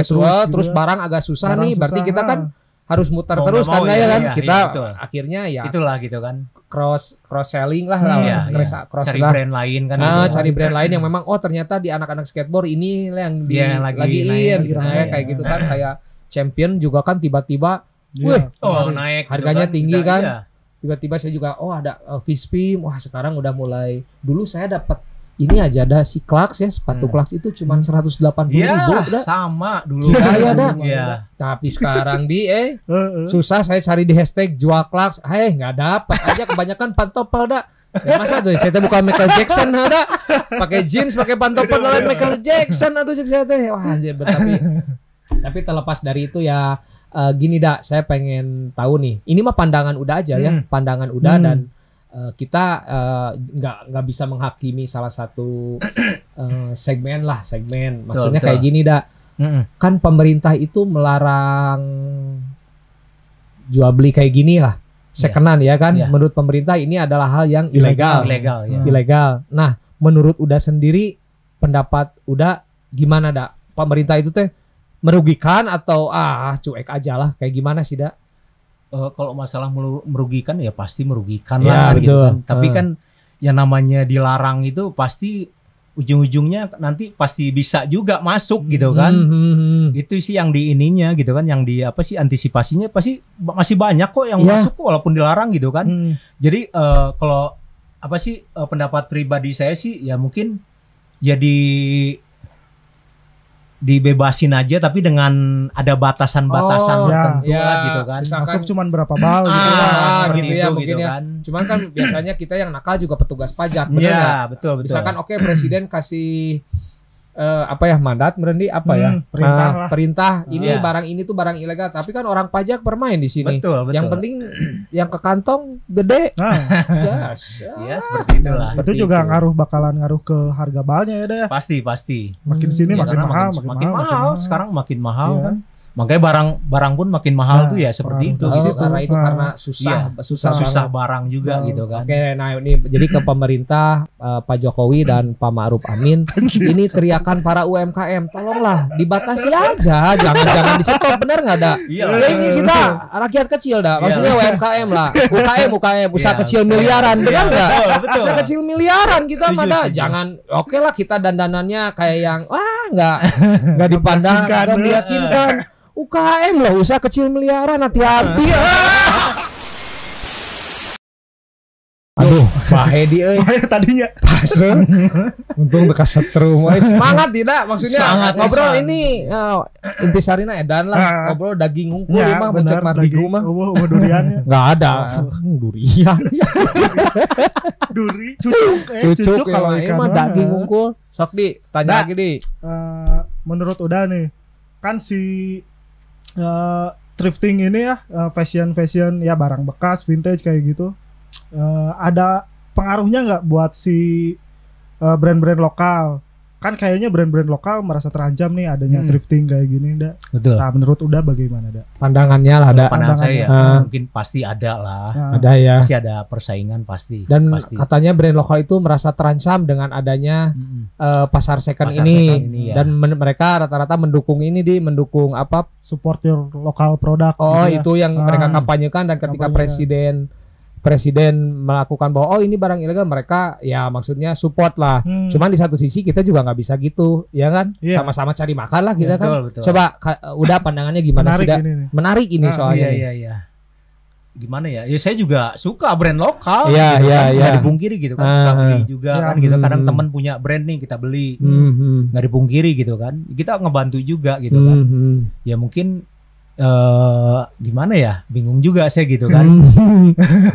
terus barang agak susah nih berarti kita kan harus muter terus kan ya kan kita akhirnya ya itulah gitu kan cross selling lah cari brand lain kan cari brand lain yang memang ternyata di anak-anak skateboard ini yang lagi in kayak gitu kan kayak Champion juga kan tiba-tiba naik harganya tinggi kan tiba-tiba saya juga ada Fishbeam sekarang udah mulai dulu saya dapat ini aja ada si Clarks ya sepatu Clarks itu cuma 180.000 sama dulu tapi sekarang susah saya cari di hashtag jual Clarks nggak dapat aja kebanyakan pantopel ya masa tuh saya bukan Michael Jackson pakai jeans pakai pantopel dalam Michael Jackson atau saya tapi terlepas dari itu ya gini saya pengen tahu nih ini mah pandangan udah aja ya pandangan udah dan kita nggak bisa menghakimi salah satu segmen maksudnya kayak gini kan pemerintah itu melarang jual beli kayak gini lah sekenan ya kan menurut pemerintah ini adalah hal yang ilegal. Nah menurut Uda sendiri pendapat Uda gimana pemerintah itu merugikan atau cuek aja lah kayak gimana sih kalau masalah merugikan ya pasti merugikan ya, lah betul. gitu kan. Tapi kan yang namanya dilarang itu pasti ujung-ujungnya nanti pasti bisa juga masuk gitu kan. Itu sih yang di ininya gitu kan, yang di apa sih antisipasinya pasti masih banyak kok yang masuk walaupun dilarang gitu kan. Jadi kalau apa sih pendapat pribadi saya sih ya mungkin jadi dibebasin aja tapi dengan ada batasan-batasan tertentu lah gitu kan. Masuk cuman berapa bal gitu seperti itu gitu ya. Kan. Cuman kan biasanya kita yang nakal juga petugas pajak, benar ya, nggak? Betul. Misalkan presiden kasih mandat merendi perintah ini barang ini tuh barang ilegal, tapi kan orang pajak bermain di sini. Betul. Yang penting yang ke kantong gede. Ya seperti itulah. Itu juga bakalan ngaruh ke harga balnya ya deh. Pasti. Makin sini makin mahal. Sekarang makin mahal kan. Makanya barang pun makin mahal tuh ya seperti itu. Karena susah barang juga gitu kan. Oke, nah ini jadi ke pemerintah Pak Jokowi dan Pak Ma'ruf Amin, ini teriakan para UMKM, tolonglah dibatasi aja, jangan di stop, bener nggak ada? Ya ini kita rakyat kecil dah, maksudnya UMKM lah, UKM usaha kecil miliaran, benar nggak? Usaha kecil miliaran kita pada jangan, oke lah kita dandanannya kayak yang nggak dipandang, nggak meyakinkan. UKM loh, usaha kecil miliaran, hati-hati. Aduh, Pak Hedi tadinya pasir. Untung bekas setrum. Semangat tidak? Maksudnya ngobrol ini intisarina edan lah. Ngobrol daging ngungkul mah bener daging mah. Duriannya. Enggak ada. Durian. Cucuk kalau ikan mah daging ngungkul. Sok di tanya lagi di. Menurut udah nih, kan si thrifting ini ya, fashion ya barang bekas vintage kayak gitu, ada pengaruhnya nggak buat si brand-brand lokal? Kan kayaknya brand-brand lokal merasa terancam nih adanya thrifting kayak gini, dah. Betul. Nah, menurut udah bagaimana, dah? Pandangannya lah, ada. Pandangan saya mungkin pasti ada lah. Ada ya. Pasti ada persaingan pasti. Dan katanya brand lokal itu merasa terancam dengan adanya pasar second ini ya. Dan mereka rata-rata mendukung mendukung apa? Support your local product. Itu yang mereka kampanyekan, dan ketika presiden melakukan bahwa ini barang ilegal, mereka ya maksudnya support lah. Cuman di satu sisi kita juga nggak bisa gitu, ya kan? Sama-sama cari makan lah kita kan. Betul. Coba udah pandangannya gimana sih? Menarik ini soalnya. Iya. Gimana ya? Ya saya juga suka brand lokal. Iya. Nggak dipungkiri gitu kan. Suka beli juga kan gitu. Kadang teman punya brand nih kita beli. Nggak dipungkiri gitu kan. Kita ngebantu juga gitu kan. Ya mungkin gimana ya, bingung juga saya gitu kan.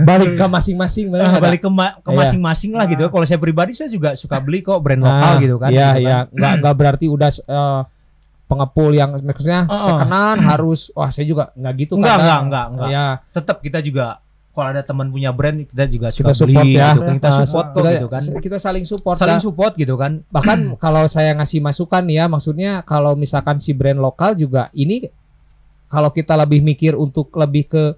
Balik ke masing-masing, balik ke masing-masing lah gitu. Kalau saya pribadi saya juga suka beli kok brand lokal gitu kan. Iya. Nggak berarti udah pengepul yang maksudnya sekenan harus saya juga nggak gitu kan. Enggak. Ya. Tetap kita juga kalau ada teman punya brand kita juga suka support beli ya. Gitu. Kita support kok gitu kan. Kita saling support. Gitu kan. Bahkan kalau saya ngasih masukan ya, maksudnya kalau misalkan si brand lokal juga ini, kalau kita lebih mikir untuk lebih ke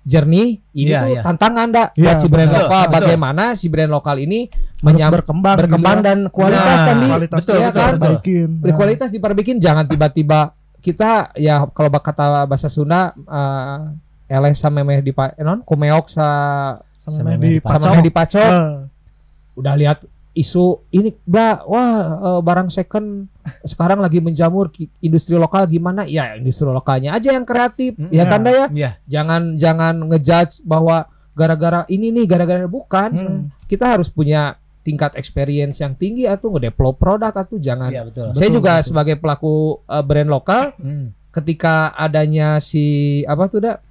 jernih, ini tuh tantangan buat si brand lokal. Bagaimana si brand lokal ini berkembang dan kualitas kan kualitas diperbaikin. Jangan tiba-tiba kita ya kalau kata bahasa Sunda eleh samemeh di kumeok samemeh di pacok. Udah lihat isu ini barang second sekarang lagi menjamur, industri lokal gimana? Ya industri lokalnya aja yang kreatif, ya kan ya? Jangan ngejudge bahwa gara-gara ini nih, gara-gara bukan. Kita harus punya tingkat experience yang tinggi atau ngedevelop produk atau jangan. Saya juga sebagai pelaku brand lokal, ketika adanya si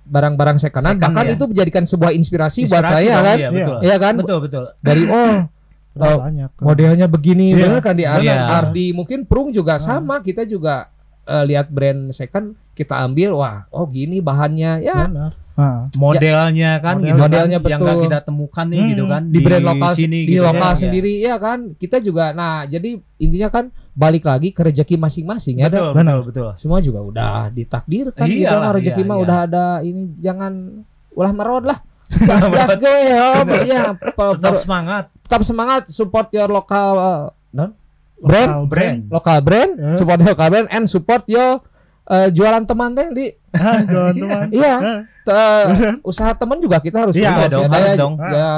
barang-barang second bahkan itu menjadikan sebuah inspirasi buat saya kan? Iya kan? Betul. Dari modelnya begini, bener kan di Ardi mungkin Prung juga sama, kita juga lihat brand second kita ambil, gini bahannya ya. Modelnya kan gitu, modelnya yang nggak kita temukan nih gitu kan di brand lokal sini di gitu lokal sendiri ya kan, kita juga. Nah jadi intinya kan balik lagi ke rezeki masing-masing ya. Betul. Semua juga udah ditakdirkan gitu, rezeki mah udah ada. Ini jangan ulah merod lah. Gas gue ya. Tetap semangat, support your local brand, support your local brand and support your jualan teman teh di Jualan teman. iya Ah, usaha teman juga kita harus Iya support dong, ya. harus Saya dong. ya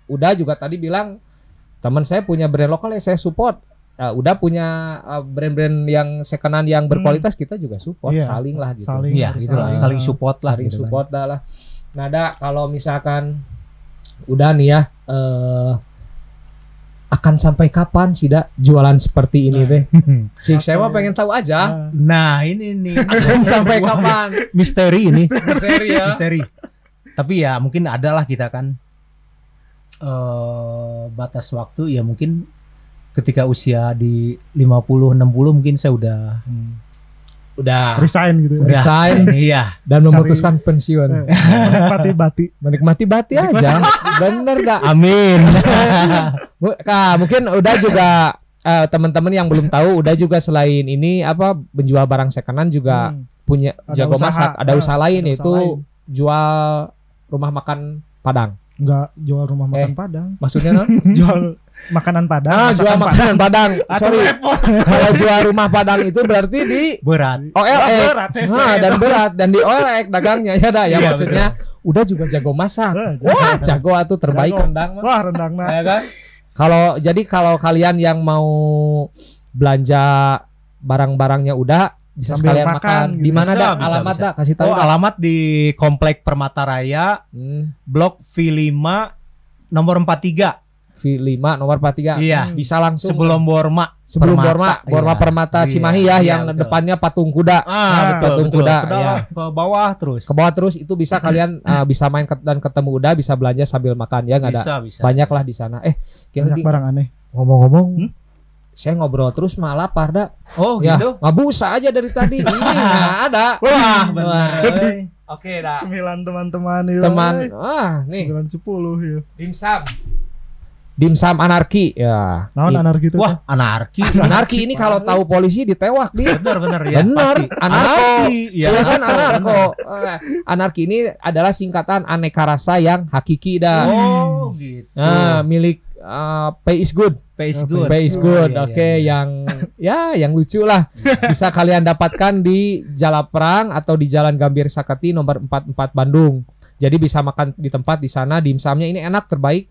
udah juga tadi bilang teman saya punya brand lokal ya saya support. Udah punya brand-brand yang secondan yang berkualitas kita juga support, Iya, saling lah gitu. saling. Iya, gitu lah, saling support lah. Saling gitu kan. support dah lah. Nah, kalau misalkan udah nih ya akan sampai kapan sih dak jualan seperti ini teh? Sih saya mah pengen tahu aja. Nah, ini nih Akan sampai kapan? misteri ini. Seri ya. Misteri. Tapi ya mungkin adalah kita kan batas waktu ya mungkin ketika usia di 50 60 mungkin saya udah Udah resign gitu ya. resign iya. dan memutuskan pensiun. Menikmati bati. Menikmati bati aja. Bener dak? Amin. Mungkin udah juga teman-teman yang belum tahu udah juga selain ini apa menjual barang secondan juga punya Ada jago usaha. masak, ada usaha lain Ada usaha yaitu lain. jual rumah makan Padang. Enggak jual rumah makan Padang. Maksudnya non? Jual makanan Padang. Jual masakan makanan Padang. Atau Sorry. repot. Kalau jual rumah Padang itu berarti di Berat. OLX. Berat, Dan berat dan di OLX dagangnya ya dah ya Iya, maksudnya udah juga jago masak. Jago. Wah, jago atuh terbaik Jago. rendang mah. Wah, rendang nah. Ya kan? Kalau kalian yang mau belanja barang-barangnya udah bisa Sambil sekalian makan makan. gitu. Di mana Bisa, dah bisa, alamat bisa. dah kasih tahu Oh, dah. alamat di Komplek Permata Raya, Blok V5 nomor 43. V5 nomor 43. Iya. Bisa langsung Sebelum Borma. sebelum Permata, Borma iya. Permata Iya, Cimahi ya iya, yang betul. depannya patung kuda. Betul, patung betul. kuda, Ke bawah, iya. ke bawah terus. Ke bawah terus itu bisa kalian bisa main dan ketemu udah bisa belanja sambil makan ya nggak ada. Bisa. Banyak lah di sana. Banyak barang aneh. Ngomong-ngomong saya ngobrol terus malah lapar dah. Oh, Ya, gitu. nggak busa aja dari tadi. Ini nggak ada. Wah, bener. Wah. Oke dah. 9 teman-teman ya. Teman, nih 9 10 ya. dimsum anarki ya. Naon anarki itu? Wah, anarki. Anarki ini kalau tahu polisi ditewak di. Bener ya. Bener, pasti. anarko. Ya, Iya kan anarko. Anarki ini adalah singkatan aneka rasa yang hakiki dah. Oh, gitu. Nah, milik Pay is good. Pay is good. Pay is Oh, good. iya, Oke, iya. yang lucu lah. Bisa kalian dapatkan di Jalaprang atau di Jalan Gambir Saketi nomor 44 Bandung. Jadi bisa makan di tempat di sana, dimsumnya ini enak terbaik.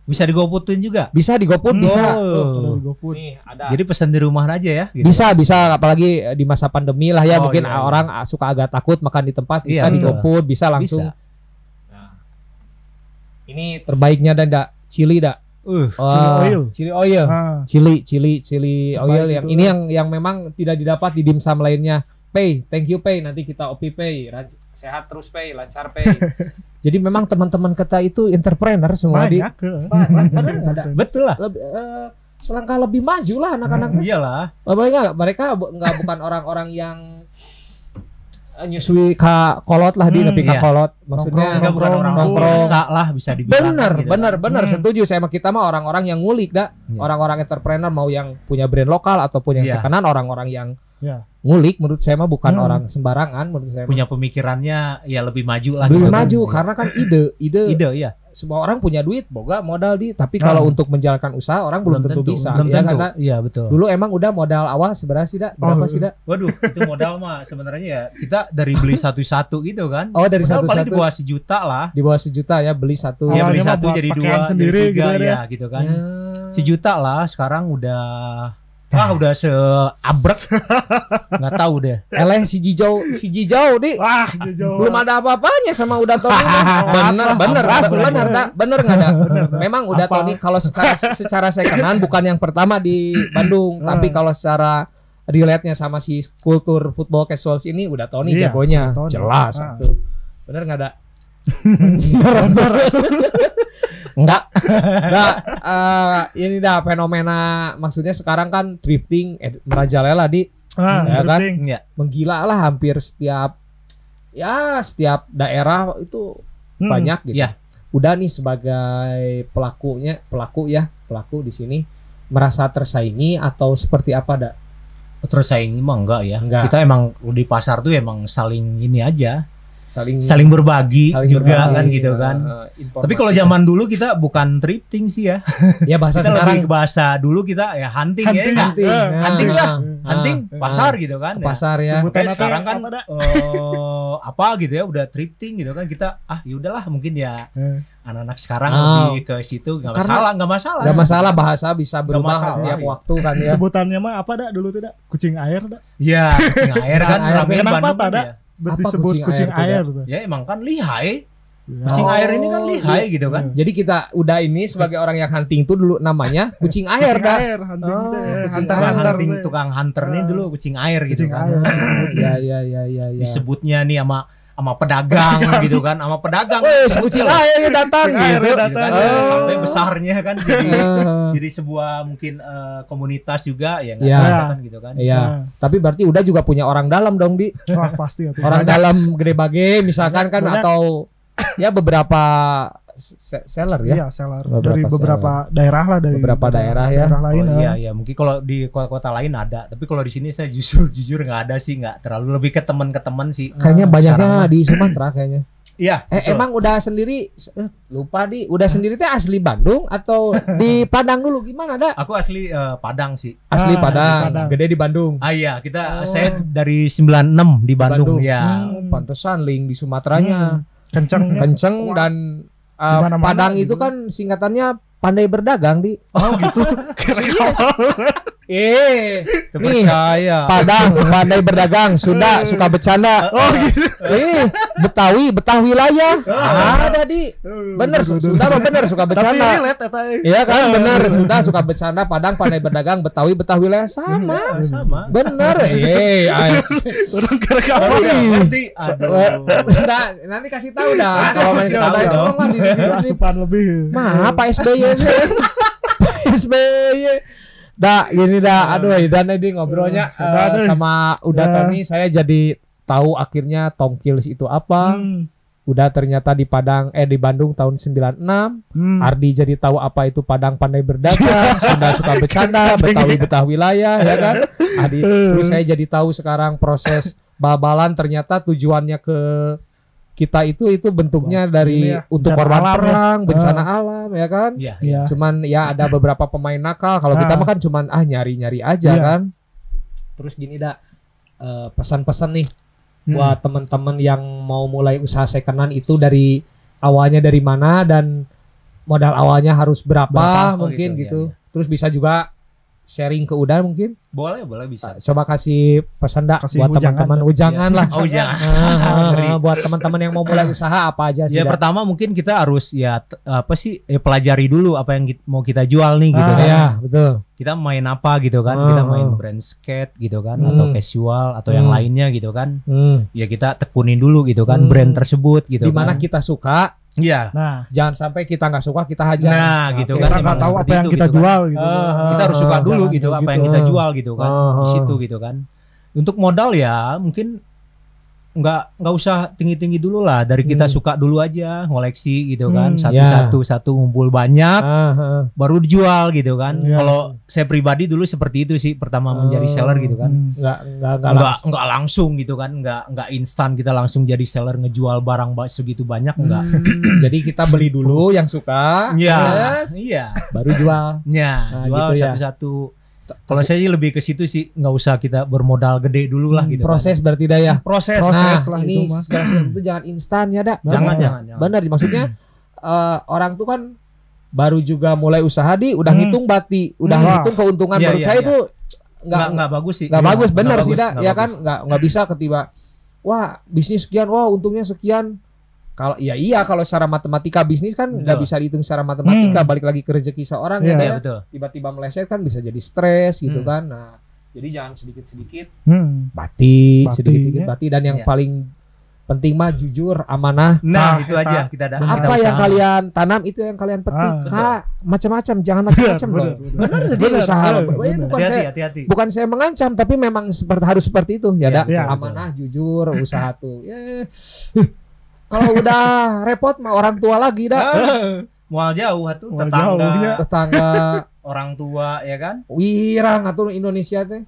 Bisa digoputin juga. Bisa di GoFood, bisa. Oh. Di GoFood. Nih, ada. Jadi pesan di rumah aja ya. Gitu. Bisa apalagi di masa pandemi lah ya, Oh, mungkin iya, iya. orang suka agak takut makan di tempat, bisa Iya, di betul. GoFood, bisa langsung. Bisa. Nah, ini terbaiknya dan chili dak. Chili oil. Chili oil. Ah, Chili Terbaik oil yang itu. ini yang memang tidak didapat di dimsum lainnya. Pay, thank you Pay, nanti kita OP Pay. Sehat terus Pay, lancar Pay. Jadi memang teman-teman kita itu entrepreneur semua di. banyak ke. Bener nggak ada? Betul lah. Selangkah lebih maju lah anak-anak. Iyalah. Mereka bukan orang-orang yang nyusui ka kolot lah di nepi ka iya. kolot. Maksudnya Mereka bukan orang nongkrong. biasa lah bisa dibilang. Bener setuju saya sama kita mah orang-orang yang ngulik dah. Iya. Orang-orang entrepreneur mau yang punya brand lokal ataupun yang Iya. secondan, orang-orang yang Ya. ngulik menurut saya mah bukan orang sembarangan menurut saya. Punya pemikirannya ya lebih maju lah. Lebih gitu kan. maju karena kan ide Ide ya. semua orang punya duit, boga modal tapi kalau untuk menjalankan usaha orang belum tentu bisa. Belum Ya, tentu. karena Iya betul. dulu emang udah modal awal seberapa sih dak? Berapa sih dak? Waduh, itu modal mah sebenarnya ya kita dari beli satu-satu gitu kan. Oh, dari Modal paling satu-satu. di bawah sejuta lah. Di bawah 1 juta ya beli satu. Ya beli Awalnya mah satu buat jadi pakaian dua, sendiri jadi tiga gitu ya gitu kan. Ya. 1 juta lah sekarang udah udah seabrek. Nggak tahu deh. Eleh si Jijau di. Wah, jauh. Belum ada apa-apanya sama Uda Tony. Bener nggak ada. Memang Uda Apa? Tony kalau secara secondan bukan yang pertama di Bandung, tapi kalau secara relate-nya sama si kultur football casuals ini Uda Tony Iya, jagonya Uda Tony. jelas Ah. tuh. Bener nggak ada? Bener. Enggak. Ini dah fenomena maksudnya sekarang kan drifting merajalela di ya kan? Drifting. Ya. menggila lah hampir setiap daerah itu banyak gitu. Iya. Udah nih sebagai pelaku di sini merasa tersaingi atau seperti apa dak? Terus saya ini mah enggak ya. Enggak. Kita emang di pasar tuh emang saling ini aja. saling berbagi juga berbagi, kan gitu kan. informasi. Tapi kalau zaman dulu kita bukan thrifting sih ya. ya bahasa Kita sekarang lebih ke bahasa dulu kita ya hunting ya. Hunting. nggak? hunting. Hunting lah. Ah, Hunting ah, pasar gitu kan. ke pasar ya. Sebutan Kayak sekarang kan apa dah? apa gitu ya udah thrifting gitu kan kita ya udahlah mungkin ya anak-anak sekarang Oh. lebih ke situ nggak Karena masalah. Gak masalah bahasa bisa berubah masalah, tiap iya. waktu kan ya. Sebutannya mah apa dah dulu tuh dah? Kucing air dah. Iya, kucing air kan Air. rame di Kenapa Bandung kan pada ya. disebut kucing kucing air air tuh? Ya emang kan lihai. Ya. Kucing air ini kan lihai iya. gitu kan. Jadi kita udah ini sebagai orang yang hunting itu dulu namanya kucing air Kucing dah. air, hunting Oh, gitu ya. kucing Hunter, air. hunter Hunting tuh. tukang hunter nih dulu kucing air gitu Kucing kan. air. Ya. Disebutnya nih sama pedagang gitu kan, sama pedagang. Wes kucing air datang Kucing air gitu. datang. Gitu kan, Oh. sampai besarnya kan jadi Eh, jadi sebuah mungkin komunitas juga ya nggak Iya. tahu kan gitu kan. Iya. Tapi berarti udah juga punya orang dalam dong di Wah pasti ya. orang dalam gede bage misalkan kan Banyak. atau ya beberapa seller ya. Iya, seller Beberapa dari beberapa daerah lah dari Beberapa daerah ya. Daerah lain. Oh, iya iya mungkin kalau di kota-kota lain ada, tapi kalau di sini saya jujur nggak ada sih, nggak terlalu, lebih ke teman sih. Kayaknya Ah, banyaknya sekarang di Sumatera kayaknya. Iya. betul. Emang udah sendiri lupa udah sendiri teh asli Bandung atau di Padang dulu gimana dah? Aku asli Padang sih. Asli Ah, Padang, asli Padang. gede di Bandung. Iya kita Oh. saya dari 96 di Bandung, ya. Pantesan link di Sumateranya Kenceng ya. kenceng dan Dimana-mana Padang gitu. itu kan singkatannya pandai berdagang di. Oh gitu. Nih Percaya. Padang pandai berdagang sudah suka bercanda. Oh gitu. Betawi wilayah. Ada di. Bener sudah mah bener suka Tapi bercanda. relate eta. Iya kan bener sudah suka bercanda Padang pandai berdagang Betawi wilayah sama. Sama. Bener. Orang kerekam. Ngerti. Aduh. Nanti kasih tahu dah. Kalau main Kasih kata tahu itu dong. mah di- Asupan lebih. Mah Pak SBY sih. Pak SBY. Dah gini dah. Aduh dan ini ngobrolnya Udah, sama udah Ya. Tony saya jadi tahu akhirnya Tongkils itu apa. Udah ternyata di Padang di Bandung tahun 96. Ardi jadi tahu apa itu Padang pandai berdagang, Sunda suka bercanda, Betawi wilayah ya kan. Ardi terus saya jadi tahu sekarang proses babalan ternyata tujuannya ke kita itu bentuknya dari Ini ya, untuk bencana korban alam ya. perang, bencana alam ya kan. Iya. Iya. Cuman ya ada beberapa pemain nakal. Kalau kita mah kan cuman nyari-nyari aja Iya. kan. Terus gini dah pesan-pesan nih buat teman-teman yang mau mulai usaha secondan itu dari awalnya dari mana dan modal awalnya harus berapa, Berapa? Oh, mungkin gitu, gitu. iya, iya. Terus bisa juga sharing ke Uda mungkin. Boleh bisa. Coba kasih pesan dah Kasih buat ujangan teman-teman dah. ujangan lah. Oh jangan. Ah, buat teman-teman yang mau mulai usaha apa aja sih. Ya Dah? pertama mungkin kita harus pelajari dulu apa yang mau kita jual nih gitu Ah, kan. Iya, betul. Kita main apa gitu kan, Ah, kita main ah. brand skate gitu kan, atau casual atau yang Hmm. lainnya gitu kan. Hmm. Ya kita tekunin dulu gitu kan, Hmm. brand tersebut gitu Di mana kan. kita suka, Iya. Nah, jangan sampai kita nggak suka kita hajar. Nah, gitu Oke. kan, kita emang nggak tahu apa seperti yang itu kita gitu kan. jual gitu. Kita harus suka dulu jangan gitu kayak apa yang gitu. kita jual gitu kan. Di Ah. situ gitu kan. Untuk modal ya mungkin nggak usah tinggi-tinggi dulu lah, dari kita suka dulu aja, ngoleksi gitu kan, satu ngumpul banyak baru dijual gitu kan. Iya. Kalau saya pribadi dulu seperti itu sih, pertama menjadi seller gitu kan. Nggak langsung gitu kan, nggak instan kita langsung jadi seller ngejual barang segitu banyak, enggak. Jadi kita beli dulu yang suka, Iya, yes, iya. baru jual. Ya, Nah, jual gitu ya. satu-satu. Kalau saya sih lebih ke situ sih, nggak usah kita bermodal gede dulu lah gitu. Proses berarti dah ya. kan. Proses. Proses Nah, lah ini itu mah. segala sesuatu itu jangan instan ya dak. Jangan. Benar, maksudnya orang tuh kan baru juga mulai usaha udah ngitung bati, udah Wah. ngitung keuntungan. Iya, Menurut iya, saya iya. itu Nggak bagus sih. nggak bagus, bener Nggak sih bagus, dak, nggak ya bagus. kan nggak bisa ketiba, wah bisnis sekian, wah untungnya sekian. Kalau iya kalau secara matematika bisnis kan nggak Betul. bisa dihitung secara matematika, balik lagi ke rezeki seorang Iya. ya, Iya kan? betul. Tiba-tiba meleset kan bisa jadi stres gitu kan. Nah jadi jangan sedikit-sedikit Bati, sedikit-sedikit ya. bati, dan yang Iya. paling penting mah jujur, amanah. Nah, Nah, itu kita- aja kita ada. Apa kita yang usaha. kalian tanam itu yang kalian petik. Ah, Kak, macam-macam, jangan macam-macam loh. Benar jadi Benar, usaha. benar, Ini benar. bukan Hati-hati, saya hati-hati. bukan saya mengancam, tapi memang harus seperti itu ya, Iya, dak. betul, Amanah, jujur, usaha tuh. Kalau udah repot mah orang tua lagi dak. Mual jauh tuh, Mual tetangga, jauh, iya. Tetangga orang tua ya kan. wirang atau Indonesia teh.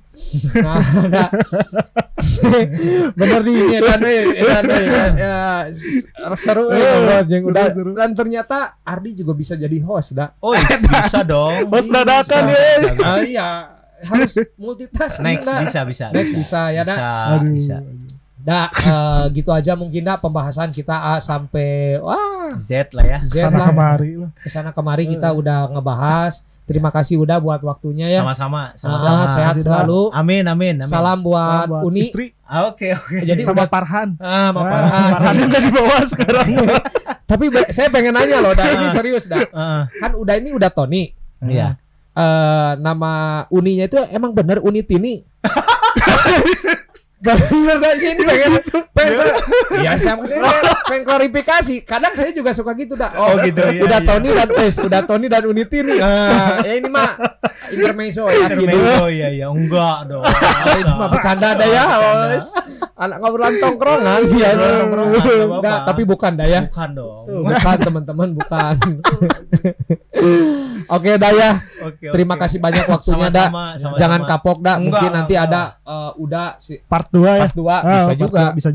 Nah, dak. Bener nih ya, seru yang udah seru. dan ternyata Ardi juga bisa jadi host dah. Oh bisa dong. Bos dadakan ya. Iya harus multitasking Next dah. bisa. Bisa ya dah. Aduh. Bisa. Dah gitu aja mungkin dah pembahasan kita sampai Z lah ya. Z Sana lah. kemari lah. Kesana kemari kita udah ngebahas. Terima kasih udah buat waktunya ya. Sama-sama. Sehat selalu. Amin. Salam buat Salam buat Uni. istri Oke. Jadi sama udah Farhan. Sama Farhan. Farhan udah di bawah sekarang. Tapi saya pengen nanya loh, dah ini serius dah. Kan ini udah Tony. Iya. Nama Uninya itu emang bener Uni Tini. Bener gak sih ini pengen ya saya pengen klarifikasi. Kadang saya juga suka gitu dah. Oh gitu ya. Udah Tony dan Unity nih. Ya ini mah intermezzo ya. Intermezzo iya. Enggak dong. Itu mah bercanda dah ya, bos. Anak ngobrolan tongkrongan biasa. Enggak, tapi bukan dah ya. Bukan dong. Bukan teman-teman, bukan. Oke dah ya. Terima kasih banyak waktunya dah. Jangan kapok dah. Mungkin nanti ada udah Part 2 ya. Part 2 bisa juga. Bisa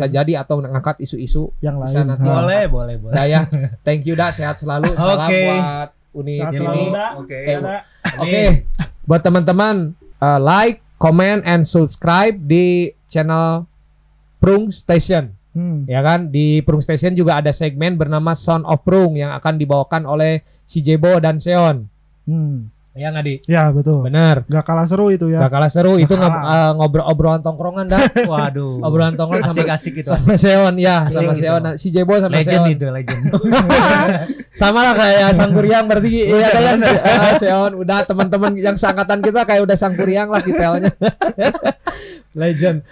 jadi. jadi atau ngangkat isu-isu yang bisa lain. nanti. Boleh. Dah ya. Thank you dah, sehat selalu. Salam buat Uni Sehat ini. selalu dah. Oke. Buat teman-teman like, comment and subscribe di channel Prung Station. Ya kan, di Prung Station juga ada segmen bernama Sound of Prung yang akan dibawakan oleh si Jebo dan Seon. Ya nggak Di? Ya betul. Bener. Gak kalah seru itu ya. Gak kalah seru. Itu kalah. ngobrol-obrolan tongkrongan dah. Waduh. Obrolan tongkrongan asik-asik gitu. sama Seon ya, Asik sama gitu. Seon. Si Jebo sama Legend Seon. itu legend. Sama lah kayak Sangkuriang berarti. Iya kan. Seon udah teman-teman yang seangkatan kita kayak udah Sangkuriang lah detailnya. Legend.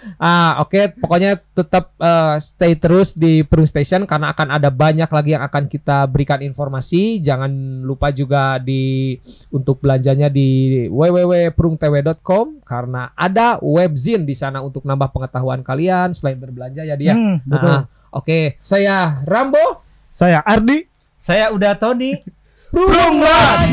Oke, pokoknya tetap stay terus di Prung Station karena akan ada banyak lagi yang akan kita berikan informasi. Jangan lupa juga untuk belanjanya di www.prungtw.com karena ada webzine di sana untuk nambah pengetahuan kalian selain berbelanja ya dia. Betul. Oke, saya Rambo. Saya Ardi. Saya udah Tony. Prung lah.